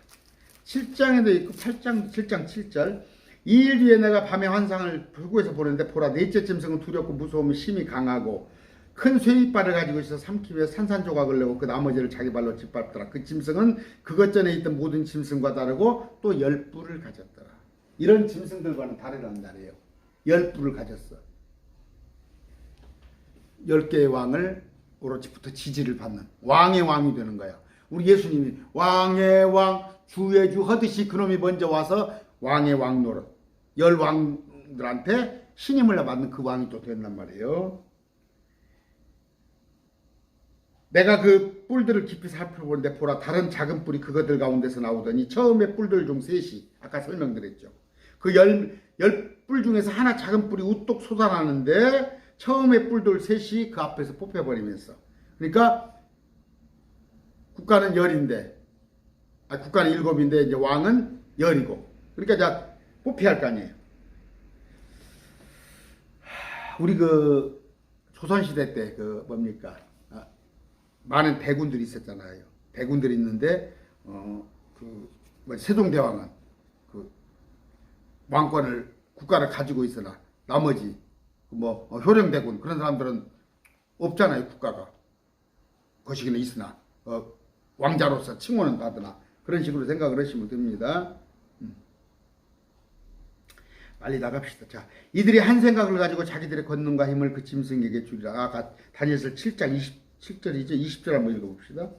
7장에도 있고 8장 7장 7절 2일 뒤에 내가 밤에 환상을 불구에서 보는데 보라 넷째 짐승은 두렵고 무서움이 심히 강하고 큰 쇠이빨을 가지고 있어 삼키며 산산조각을 내고 그 나머지를 자기 발로 짓밟더라. 그 짐승은 그것 전에 있던 모든 짐승과 다르고 또 10뿔을 가졌더라. 이런 짐승들과는 다르단 말이에요. 10뿔을 가졌어. 10개의 왕을 오로치부터 지지를 받는 왕의 왕이 되는 거야. 우리 예수님이 왕의 왕 주의 주 하듯이 그놈이 먼저 와서 왕의 왕 노릇 10왕들한테 신임을 받는 그 왕이 또 된단 말이에요. 내가 그 뿔들을 깊이 살펴보는데 보라 다른 작은 뿔이 그것들 가운데서 나오더니 처음에 뿔들 중 셋이 아까 설명드렸죠. 그 10뿔 중에서 하나 작은 뿔이 우뚝 솟아나는데 처음에 뿔들 셋이 그 앞에서 뽑혀버리면서 그러니까 국가는 10인데 국가는 7인데 이제 왕은 10이고 그러니까 이제 뽑혀야 할 거 아니에요. 우리 그 조선시대 때 그 뭡니까 많은 대군들이 있었잖아요. 대군들이 있는데 세종대왕은 그 왕권을 국가를 가지고 있으나 나머지 효령대군 그런 사람들은 없잖아요. 국가가 거시기는 있으나 왕자로서 칭호는 받으나 그런 식으로 생각을 하시면 됩니다. 빨리 나갑시다. 자, 이들이 한 생각을 가지고 자기들의 권능과 힘을 그 짐승에게 주리라. 아까 다니엘서 7장 27절이죠. 20절 한번 읽어봅시다.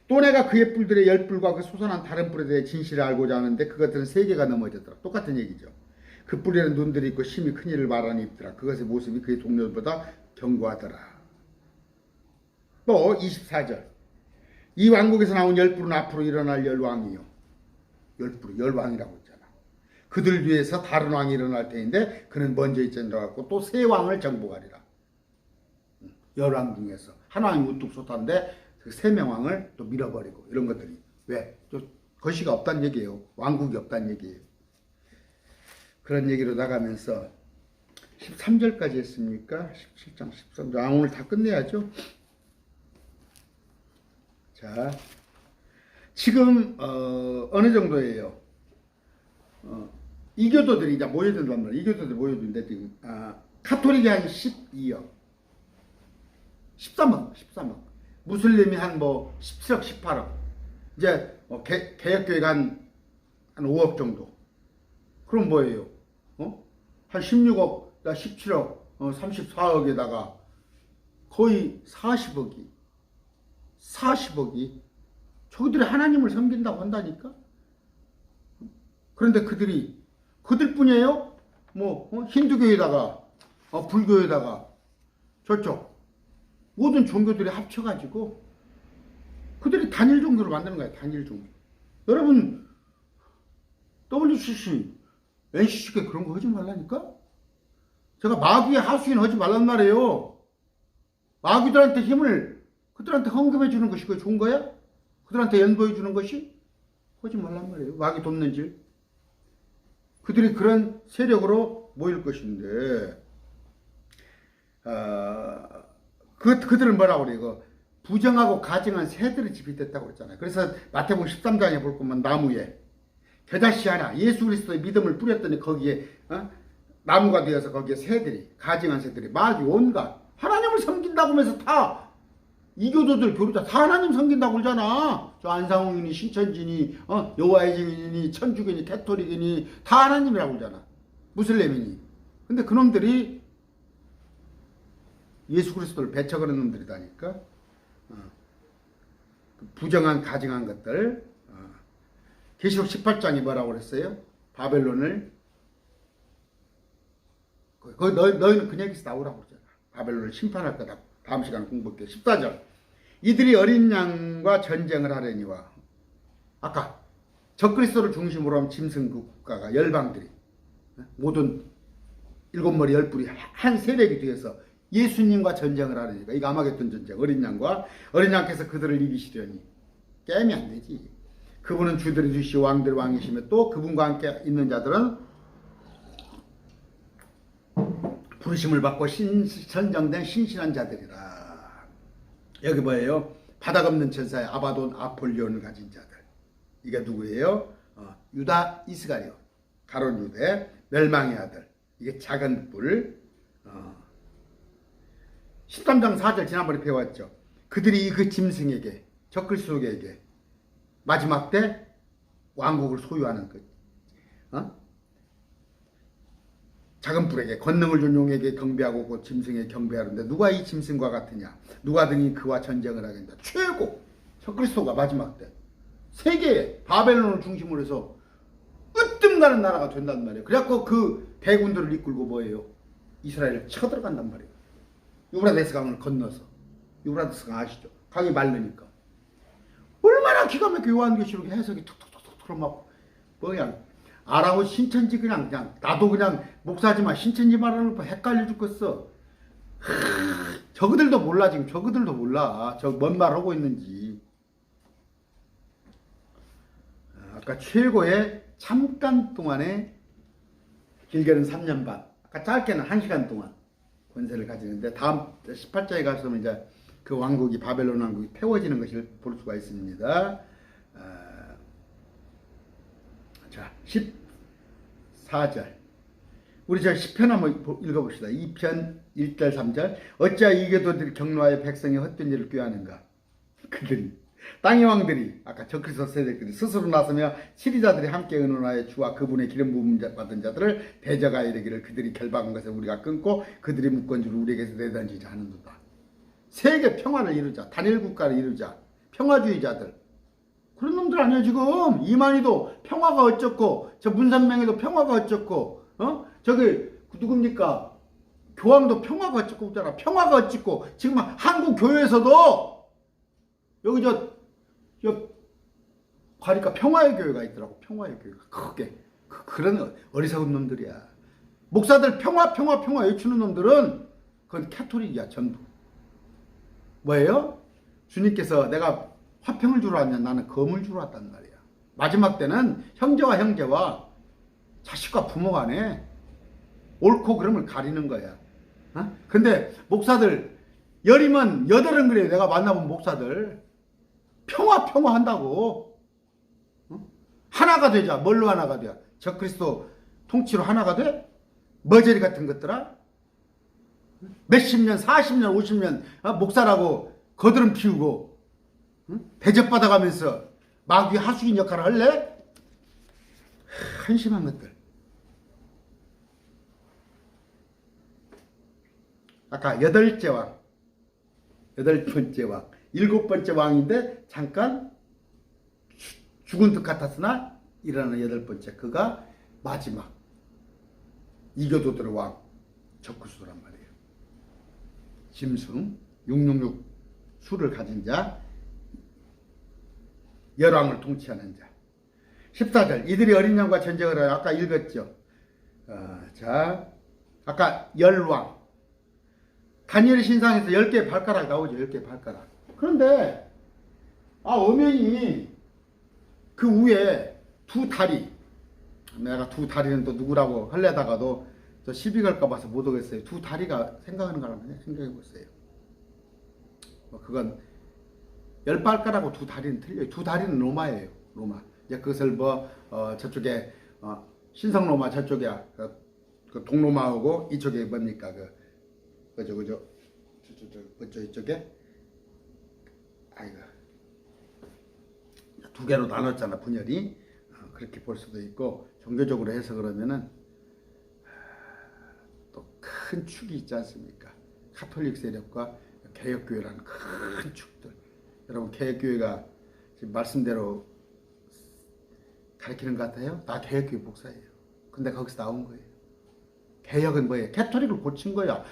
또 내가 그의 뿔들의 10뿔과 그 솟아난 다른 뿔에 대해 진실을 알고자 하는데 그것들은 3개가 넘어졌더라. 똑같은 얘기죠. 그 뿔에는 눈들이 있고 심히 큰 일을 말하는 입더라. 그것의 모습이 그의 동료들보다 견고하더라. 또 24절. 이 왕국에서 나온 10뿔은 앞으로 일어날 열왕이요. 10뿔이 열왕이라고 했잖아. 그들 뒤에서 다른 왕이 일어날 테인데 그는 먼저 있자니라 갖고 또 세 왕을 정복하리라. 열왕 중에서 한 왕이 우뚝 솟았는데 그 세 명왕을 또 밀어버리고 이런 것들이 왜? 거시가 없다는 얘기예요. 왕국이 없다는 얘기예요. 그런 얘기로 나가면서 13절까지 했습니까? 17장 13절. 오늘 다 끝내야죠. 자, 지금 어느 정도예요? 이교도들이 이제 모여든단 말이에요. 이교도들이 모여드는데 지금 카톨릭이 한 12억, 13억, 무슬림이 한 17억, 18억, 이제 개혁교회가 한 5억 정도. 그럼 뭐예요? 한 16억, 17억, 34억에다가 거의 40억이 저들이 하나님을 섬긴다고 한다니까? 그런데 그들뿐이에요? 힌두교에다가, 불교에다가, 저쪽, 모든 종교들이 합쳐가지고, 그들이 단일 종교를 만드는 거야, 단일 종교. 여러분, WCC, NCC가 그런 거 하지 말라니까? 제가 마귀의 하수인 하지 말란 말이에요. 마귀들한테 힘을, 그들한테 헌금해 주는 것이 그게 좋은 거야? 그들한테 연보해 주는 것이? 하지 말란 말이에요. 마귀 돕는 질. 그들이 그런 세력으로 모일 것인데, 그들은 뭐라고 그래요? 부정하고 가증한 새들의 집이 됐다고 했잖아요. 그래서 마태복음 13장에 볼 거면 나무에 겨자씨 하나, 예수 그리스도의 믿음을 뿌렸더니 거기에, 나무가 되어서 거기에 새들이, 가증한 새들이, 마귀 온갖, 하나님을 섬긴다고 하면서 다, 이교도들 교류자 다 하나님 섬긴다고 그러잖아. 저 안상홍이니 신천지니 여호와의 증인이니 천주교니 캐톨릭이니 다 하나님이라고 그러잖아. 무슬림이니. 근데 그놈들이 예수 그리스도를 배척하는 놈들이다니까. 부정한 가증한 것들. 계시록 18장이 뭐라고 그랬어요? 바벨론을 너희는 그 얘기에서 나오라고 그러잖아. 바벨론을 심판할 거다. 다음 시간에 공부할게요. 14절. 이들이 어린 양과 전쟁을 하려니와 아까 적그리스도를 중심으로 한 짐승 국가가 열방들이 모든 7머리 10뿔이 한 세력이 되어서 예수님과 전쟁을 하려니까 이거 아마겟돈 전쟁 어린 양께서 그들을 이기시려니 깨면 안 되지. 그분은 주들의 주시오 왕들의 왕이시며 또 그분과 함께 있는 자들은 부르심을 받고 선정된 신실한 자들이라. 여기 뭐예요? 바닥 없는 천사의 아바돈 아폴리온을 가진 자들. 이게 누구예요? 유다 이스가리오, 가룟 유대, 멸망의 아들. 이게 작은 뿔. 13장 4절 지난번에 배웠죠. 그들이 그 짐승에게, 적그리스도에게 마지막 때 왕국을 소유하는 것. 작은 뿔에게 권능을 준 용에게 경배하고 그 짐승에 경배하는데 누가 이 짐승과 같으냐? 누가 등이 그와 전쟁을 하겠냐? 최고 적그리스도가 마지막 때 세계에 바벨론을 중심으로 해서 으뜸 가는 나라가 된단 말이에요. 그래갖고 그 대군들을 이끌고 뭐예요? 이스라엘을 쳐들어간단 말이에요. 유브라데스 강을 건너서. 유브라데스 강 아시죠? 강이 마르니까 얼마나 기가 막히게 요한계시록 해석이 툭툭툭툭 막 뭐야 아라고 신천지 그냥 나도 그냥 목사지만 신천지 말하는 거 헷갈려 죽겠어. 저그들도 몰라. 지금 저그들도 몰라. 저 뭔 말 하고 있는지. 아까 최고의 잠깐 동안에 길게는 3년 반, 아까 짧게는 1시간 동안 권세를 가지는데 다음 18장에 가서는 이제 그 왕국이 바벨론 왕국이 태워지는 것을 볼 수가 있습니다. 자, 14절. 우리 저 10편 한번 읽어봅시다. 2편 1절 3절. 어찌하여 이교도들이 경노하여 백성이 헛된 일을 꾀하는가. 그들이 땅의 왕들이 아까 적그리스도 세력들이 스스로 나서며 치리자들이 함께 의논하여 주와 그분의 기름 부음 받은 자들을 대적하여 이르기를 그들이 결박한 것을 우리가 끊고 그들이 묶은 줄을 우리에게서 내던지자 하는도다. 세계 평화를 이루자. 단일 국가를 이루자. 평화주의자들. 그런 놈들 아니야 지금. 이만희도 평화가 어쩌고 저 문선명이도 평화가 어쩌고 저기 누굽니까? 교황도 평화가 어쩌고 있잖아. 평화가 어쩌고 지금 한국 교회에서도 여기 저 가니까 평화의 교회가 있더라고. 평화의 교회가 크게 그런 어리석은 놈들이야. 목사들 평화 외치는 놈들은 그건 캐토릭이야 전부. 뭐예요? 주님께서 내가 화평을 주러 왔냐? 나는 검을 주러 왔단 말이야. 마지막 때는 형제와 자식과 부모 간에 옳고 그름을 가리는 거야. 근데 목사들 열이면 여덟은 그래. 내가 만나본 목사들 평화 한다고. 하나가 되자. 뭘로 하나가 돼? 적그리스도 통치로 하나가 돼? 머저리 같은 것들아? 몇십 년, 40년, 50년 목사라고 거드름 피우고 대접받아가면서 마귀 하수인 역할을 할래? 한심한 것들. 아까 여덟째 왕, 여덟 번째 왕, 일곱 번째 왕인데 잠깐 죽은 듯 같았으나 일어나는 여덟 번째, 그가 마지막 이교도들의 왕 적그리스도란 말이에요. 짐승 666 수를 가진 자, 열왕을 통치하는 자. 14절 이들이 어린 양과 전쟁을 하여 아까 읽었죠. 자, 아까 열왕 다니엘 신상에서 10개의 발가락 나오죠. 10개의 발가락. 그런데 엄연히 그 위에 두 다리, 내가 두 다리는 또 누구라고 하려다가도 저 시비 걸까 봐서 못 오겠어요. 두 다리가 생각하는 거라면 생각해 보세요. 그건 10발가락하고 두 다리는 틀려요. 두 다리는 로마예요. 로마. 이제 그것을 저쪽에 신성 로마 저쪽이야. 그 동로마하고 이쪽에 뭡니까? 그저 이쪽에 아이고 두 개로 나눴잖아 분열이. 그렇게 볼 수도 있고 종교적으로 해석을 하면은 또 큰 축이 있지 않습니까? 카톨릭 세력과 개혁교회라는 큰 축들. 여러분 개혁교회가 지금 말씀대로 가르치는 것 같아요? 나 개혁교회 목사예요. 근데 거기서 나온 거예요. 개혁은 뭐예요? 캐토릭을 고친 거야.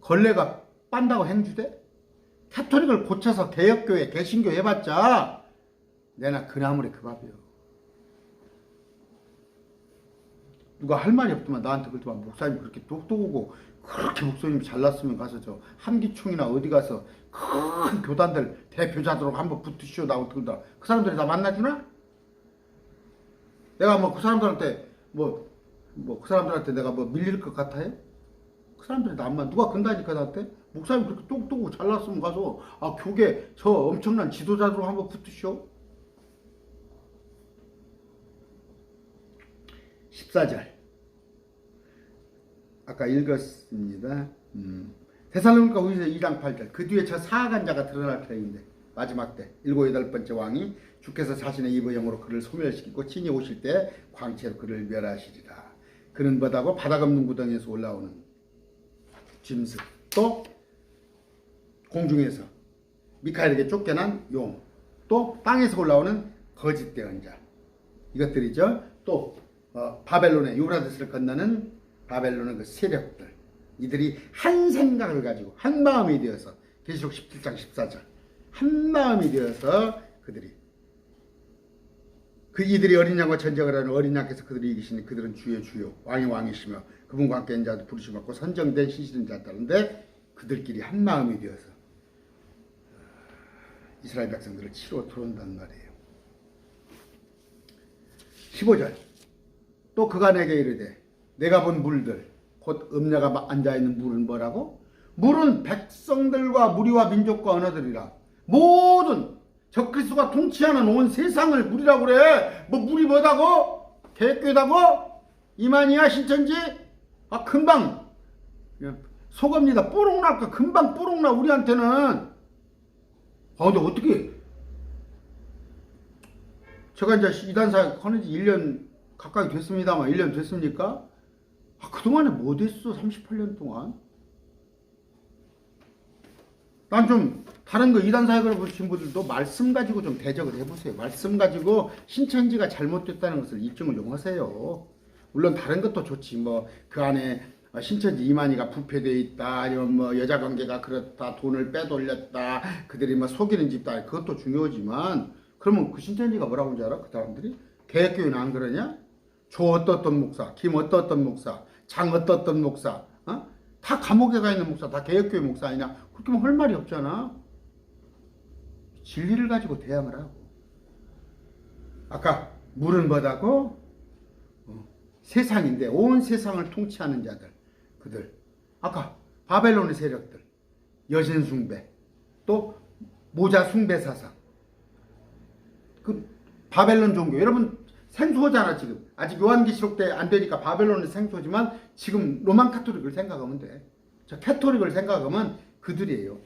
걸레가 빤다고 행주돼? 캐토릭을 고쳐서 개혁교회, 개신교 해봤자 내나 그 나물에 그 밥이요. 누가 할 말이 없더만 나한테 그러더만 목사님 그렇게 똑똑하고 그렇게 목사님 잘났으면 가서 저 한기총이나 어디 가서 큰 교단들 대표자들하고 한번 붙으시오 나오고 그러더라. 그 사람들이 나 만나주나? 내가 그 사람들한테 그 사람들한테 내가 밀릴 것 같아요? 그 사람들이 나만 누가 근다니까 나한테 목사님 그렇게 똑똑하고 잘났으면 가서 교계 저 엄청난 지도자들하고 한번 붙으시오. 14절 아까 읽었습니다. 데살로니가 후서 2장 8절 그 뒤에 저 사악한 자가 드러날 터인데 마지막 때 일곱 여덟 번째 왕이 주께서 자신의 입의 영으로 그를 소멸시키고 친히 오실 때 광채로 그를 멸하시리라. 그는 뭐다고 바닥 없는 구덩이에서 올라오는 짐승, 또 공중에서 미카엘에게 쫓겨난 용, 또 땅에서 올라오는 거짓된 자, 이것들이죠. 또 바벨론의 유브라데스를 건너는 바벨론의 그 세력들, 이들이 한 생각을 가지고 한 마음이 되어서 계시록 17장 14절 한 마음이 되어서 이들이 어린 양과 전쟁을 하는 어린 양께서 그들이 이기시니 그들은 주의 주요 왕의 왕이시며 그분과 함께 있는 자도 부르심 받고 선정된 신실한 자들인데 그들끼리 한 마음이 되어서 이스라엘 백성들을 치러 들어온단 말이에요. 15절 또 그가 내게 이르되 내가 본 물들 곧 음녀가 앉아있는 물은 뭐라고? 물은 백성들과 무리와 민족과 언어들이라. 모든 적그리스도가 통치하는 온 세상을 물이라고 그래. 뭐 물이 뭐다고? 계획교다고? 이만희야 신천지? 아 금방 속읍니다. 뽀록날까 금방 뽀록나 우리한테는. 아 근데 어떻게 제가 이제 이단사 하는 지 1년 가까이 됐습니다만 1년 됐습니까? 아 그동안에 뭐 됐어 38년 동안. 난 좀 다른 거 이단 사역을 보신 분들도 말씀 가지고 좀 대적을 해보세요. 말씀 가지고 신천지가 잘못됐다는 것을 입증을 좀 하세요. 물론 다른 것도 좋지. 뭐 그 안에 신천지 이만희가 부패되어 있다. 아니면 뭐 여자 관계가 그렇다. 돈을 빼돌렸다. 그들이 뭐 속이는 집다. 그것도 중요하지만 그러면 그 신천지가 뭐라고 하는지 알아? 그 사람들이? 개혁교회는 안 그러냐? 조 어떤 목사, 김 어떤 목사, 장 어떤 목사, 어? 다 감옥에 가 있는 목사, 다 개혁교회 목사 아니냐? 그렇게 할 말이 없잖아. 진리를 가지고 대항을 하고. 아까 물은 뭐다고? 세상인데 온 세상을 통치하는 자들, 그들. 아까 바벨론의 세력들, 여신 숭배, 또 모자 숭배 사상. 그 바벨론 종교 여러분 생소하잖아. 지금 아직 요한계시록 때 안 되니까 바벨론은 생소지만 지금 로만 카톨릭을 생각하면 돼. 저 캐톨릭을 생각하면 그들이에요.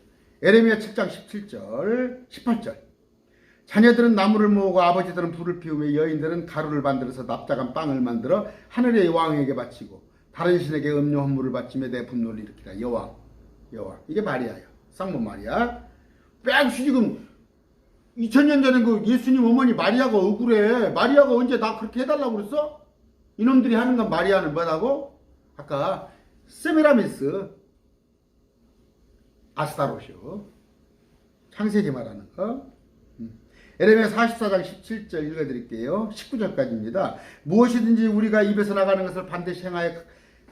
에레미야 7장 17절 18절 자녀들은 나무를 모으고 아버지들은 불을 피우며 여인들은 가루를 만들어서 납작한 빵을 만들어 하늘의 왕에게 바치고 다른 신에게 음료 헌물을 바치며 내 분노를 일으키라. 여왕 이게 마리아야. 쌍문 마리아. 빽시 지금 2000년 전에 그 예수님 어머니 마리아가 억울해. 마리아가 언제 나 그렇게 해달라고 그랬어? 이놈들이 하는 건 마리아는 뭐라고? 아까 세미라미스 아스타로쇼 창세기 말하는 거. 에레미야 44장 17절 읽어드릴게요. 19절까지입니다. 무엇이든지 우리가 입에서 나가는 것을 반드시 행하여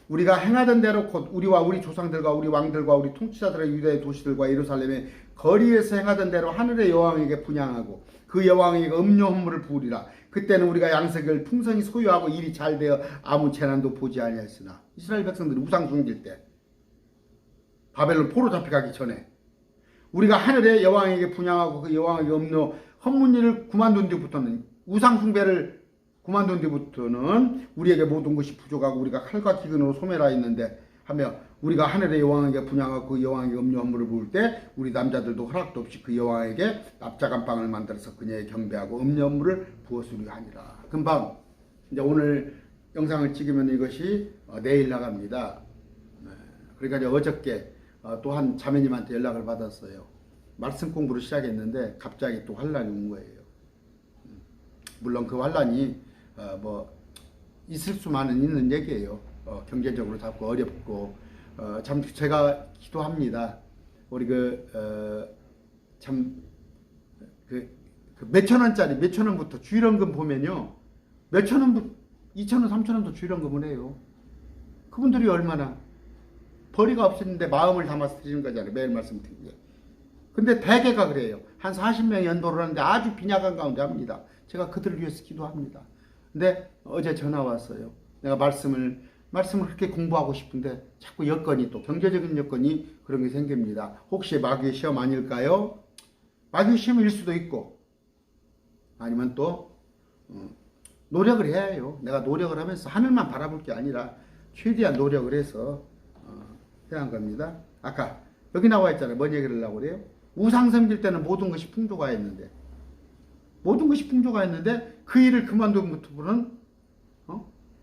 우리가 행하던 대로 곧 우리와 우리 조상들과 우리 왕들과 우리 통치자들의 유다의 도시들과 예루살렘의 거리에서 행하던 대로 하늘의 여왕에게 분양하고 그 여왕에게 음료 헌물을 부으리라. 그때는 우리가 양석을 풍성히 소유하고 일이 잘 되어 아무 재난도 보지 아니하였으나. 이스라엘 백성들이 우상 숭배일 때 바벨론 포로 잡혀가기 전에 우리가 하늘의 여왕에게 분양하고 그 여왕에게 음료 헌물을 그만둔 뒤부터는 우상 숭배를 그만둔 뒤부터는 우리에게 모든 것이 부족하고 우리가 칼과 기근으로 소멸하여 있는데 하며 우리가 하늘의 여왕에게 분양하고 그 여왕에게 음료 헌물을 부을 때 우리 남자들도 허락도 없이 그 여왕에게 납작한 빵을 만들어서 그녀의 경배하고 음료 헌물을 부었으려 하니라. 금방 이제 오늘 영상을 찍으면 이것이 내일 나갑니다. 그러니까 이제 어저께 또 한 자매님한테 연락을 받았어요. 말씀 공부를 시작했는데 갑자기 또 환란이 온 거예요. 물론 그 환란이 뭐 있을 수만은 있는 얘기예요. 경제적으로 자꾸 어렵고 참 제가 기도합니다. 우리 참 몇천 원짜리 몇천 원부터 주일원금 보면요 몇천 원부터 2천 원 3천 원도 주일원금을 해요. 그분들이 얼마나 벌이가 없었는데 마음을 담아서 드리는 거잖아요. 매일 말씀드리게. 근데 대개가 그래요. 한 40명이 연도를 하는데 아주 빈약한 가운데 합니다. 제가 그들을 위해서 기도합니다. 근데 어제 전화 왔어요. 내가 말씀을 그렇게 공부하고 싶은데 자꾸 여건이 또 경제적인 여건이 그런 게 생깁니다. 혹시 마귀의 시험 아닐까요? 마귀의 시험일 수도 있고 아니면 또 노력을 해야 해요. 내가 노력을 하면서 하늘만 바라볼 게 아니라 최대한 노력을 해서 해야 한 겁니다. 아까 여기 나와 있잖아요. 뭔 얘기를 하려고 그래요? 우상 섬길 때는 모든 것이 풍조가 했는데 그 일을 그만둔 부터는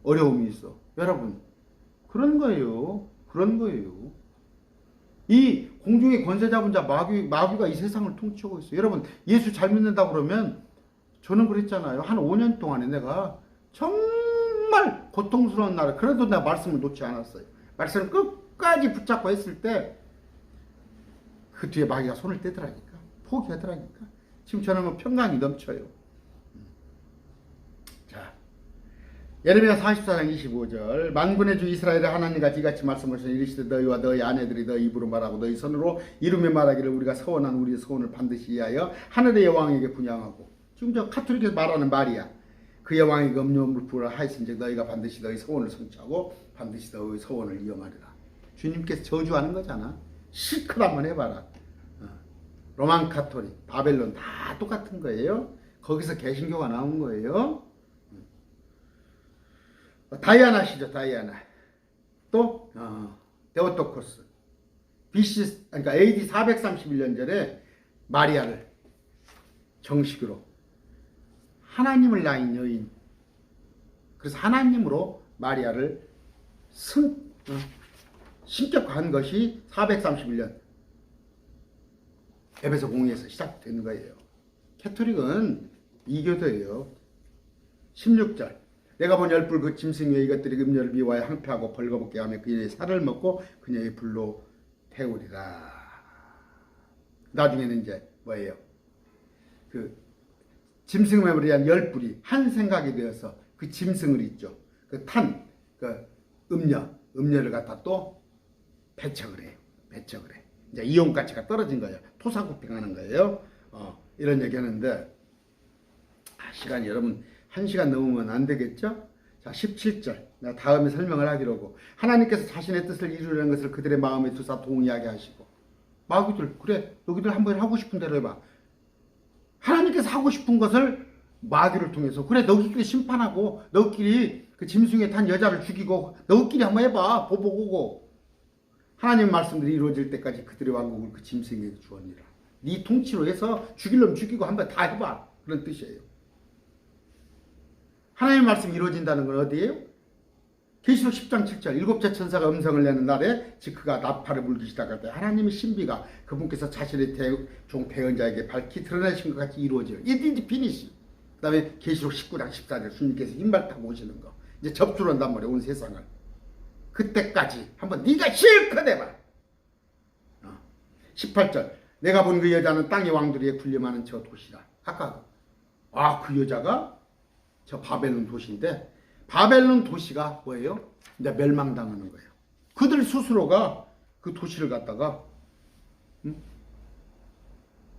어려움이 있어. 여러분 그런 거예요. 이 공중의 권세 잡은 자 마귀가 이 세상을 통치하고 있어요. 여러분 예수 잘 믿는다고 그러면 저는 그랬잖아요. 한 5년 동안에 내가 정말 고통스러운 날 그래도 내가 말씀을 놓지 않았어요. 말씀을 끝까지 붙잡고 했을 때 그 뒤에 마귀가 손을 떼더라니까. 포기하더라니까. 지금 저는 뭐 평강이 넘쳐요. 자, 예레미야 44장 25절 만군의 주 이스라엘의 하나님과 이같이 말씀하시니 이르시되 너희와 너희 아내들이 너희 입으로 말하고 너희 손으로 이루며 말하기를 우리가 서원한 우리의 소원을 반드시 이하여 하늘의 여왕에게 분양하고. 지금 저 카톨릭에서 말하는 말이야. 그 여왕에게 음료물 부으라 하였은즉 너희가 반드시 너희 소원을 성취하고 반드시 너희 소원을 이용하리라. 주님께서 저주하는 거잖아. 실컷 한번 해봐라. 로만 카톨릭, 바벨론 다 똑같은 거예요. 거기서 개신교가 나온 거예요. 다이아나시죠, 다이아나. 또 데오토코스. BC, 그러니까 AD 431년 전에 마리아를 정식으로 하나님을 낳은 여인. 그래서 하나님으로 마리아를 신격화한 것이 431년 에베소 공의에서 시작된 거예요. 캐토릭은 이교도예요. 16절. 내가 본 열불 그 짐승 위에 이것들이 음녀를 미워하여 항폐하고 벌거벗게 하며 그녀의 살을 먹고 그녀의 불로 태우리라. 나중에는 이제 뭐예요? 그 짐승에 대한 열불이 한 생각이 되어서 그 짐승을 있죠. 그 음녀를 갖다 또 배척을 해요. 배척을 해. 이제 이용 가치가 떨어진 거예요. 토사구팽하는 거예요. 이런 얘기 하는데, 시간이 여러분 1시간 넘으면 안 되겠죠? 자, 17절. 내가 다음에 설명을 하기로 하고, 하나님께서 자신의 뜻을 이루려는 것을 그들의 마음에 두사 동의하게 하시고, 마귀들, 그래, 너희들 한번 하고 싶은 대로 해봐. 하나님께서 하고 싶은 것을 마귀를 통해서, 그래, 너희끼리 심판하고, 너희끼리 그 짐승에 탄 여자를 죽이고, 너희끼리 한번 해봐. 보복오고. 하나님 말씀들이 이루어질 때까지 그들의 왕국을 그 짐승에게 주었니라. 네 통치로 해서 죽일 놈 죽이고 한번 다 해봐. 그런 뜻이에요. 하나님 말씀이 이루어진다는 건 어디예요? 계시록 10장 7절. 일곱째 천사가 음성을 내는 날에 즉 그가 나팔을 불기 시작할 때 하나님의 신비가 그분께서 자신의 종 대언자에게 밝히 드러내신 것 같이 이루어져요. It is finished. 그 다음에 계시록 19장 14절 주님께서 흰말 타고 오시는 거. 이제 접수를 한단 말이에요. 온 세상을. 그때까지 한번 네가 실컷 해봐. 18절. 내가 본 그 여자는 땅의 왕들이 군림하는 저 도시라. 아까 그 여자가 저 바벨론 도시인데, 바벨론 도시가 뭐예요? 이제 멸망당하는 거예요. 그들 스스로가 그 도시를 갖다가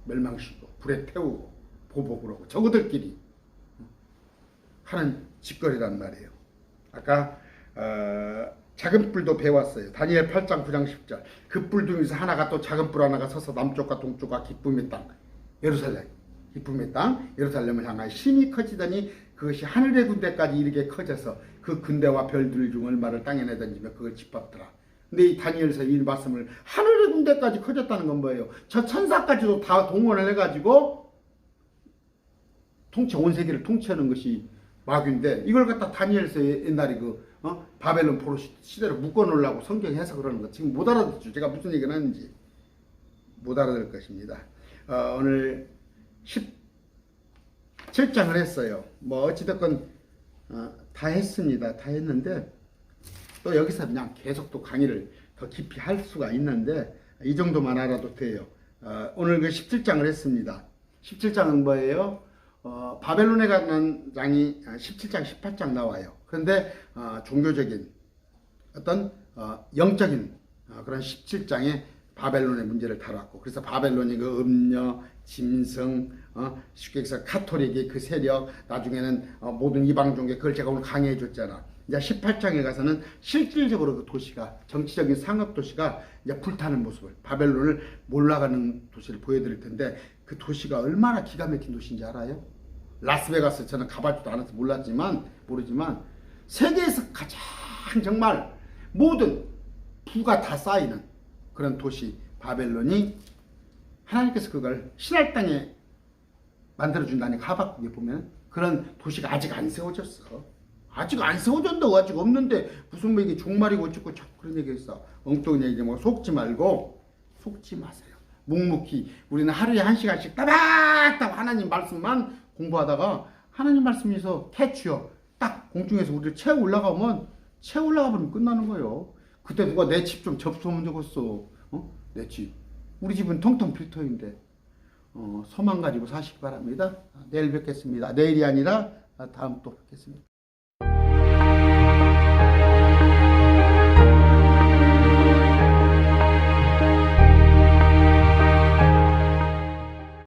멸망시키고 불에 태우고 보복을 하고 저그들끼리 하는 짓거리란 말이에요. 아까 작은 뿔도 배웠어요. 다니엘 8장 9장 10절. 그 뿔 중에서 하나가 또 작은 뿔 하나가 서서 남쪽과 동쪽과 기쁨의 땅 예루살렘, 기쁨의 땅 예루살렘을 향하여 심히 커지더니 그것이 하늘의 군대까지 이르게 커져서 그 군대와 별들 중 얼마를 땅에 내던지며 그걸 짓밟더라. 근데 이 다니엘서 이 말씀을 하늘의 군대까지 커졌다는 건 뭐예요? 저 천사까지도 다 동원을 해가지고 온 세계를 통치하는 것이 마귀인데, 이걸 갖다 다니엘서 옛날에 바벨론 포로 시대로 묶어놓으려고 성경에 해서 그러는 거 지금 못 알아듣죠. 제가 무슨 얘기를 하는지 못 알아들 것입니다. 오늘 17장을 했어요. 뭐 어찌됐건 다 했습니다. 다 했는데 또 여기서 그냥 계속 또 강의를 더 깊이 할 수가 있는데 이 정도만 알아도 돼요. 오늘 그 17장을 했습니다. 17장은 뭐예요? 바벨론에 가는 장이 17장, 18장 나와요. 그런데 종교적인 어떤 영적인 그런 17장에 바벨론의 문제를 다뤘고, 그래서 바벨론이 그 음녀, 짐승, 쉽게 해서 카톨릭의 그 세력, 나중에는 모든 이방 종교, 그걸 제가 오늘 강의해 줬잖아. 이제 18장에 가서는 실질적으로 그 도시가, 정치적인 상업 도시가 이제 불타는 모습을, 바벨론을 몰라가는 도시를 보여드릴 텐데, 그 도시가 얼마나 기가 막힌 도시인지 알아요? 라스베가스, 저는 가봐지도 않아서 모르지만 세계에서 가장 정말 모든 부가 다 쌓이는 그런 도시 바벨론이, 하나님께서 그걸 신할 땅에 만들어준다니 하박국에 보면 그런 도시가 아직 안 세워졌어. 아직 안 세워졌다고, 아직 없는데 무슨 뭐 이게 종말이고 어쩌고 자꾸 그런 얘기했어. 엉뚱한 얘기 뭐 속지 마세요. 묵묵히 우리는 하루에 1시간씩 따박따박 하나님 말씀만 공부하다가 하나님 말씀에서 캐치어 딱 공중에서 우리를 채워 올라가면 끝나는 거예요. 그때 누가 내 집 좀 접수하면 되겠어. 내 집. 우리 집은 텅텅 필터인데 서만 가지고 사시기 바랍니다. 내일 뵙겠습니다. 내일이 아니라 다음 또 뵙겠습니다.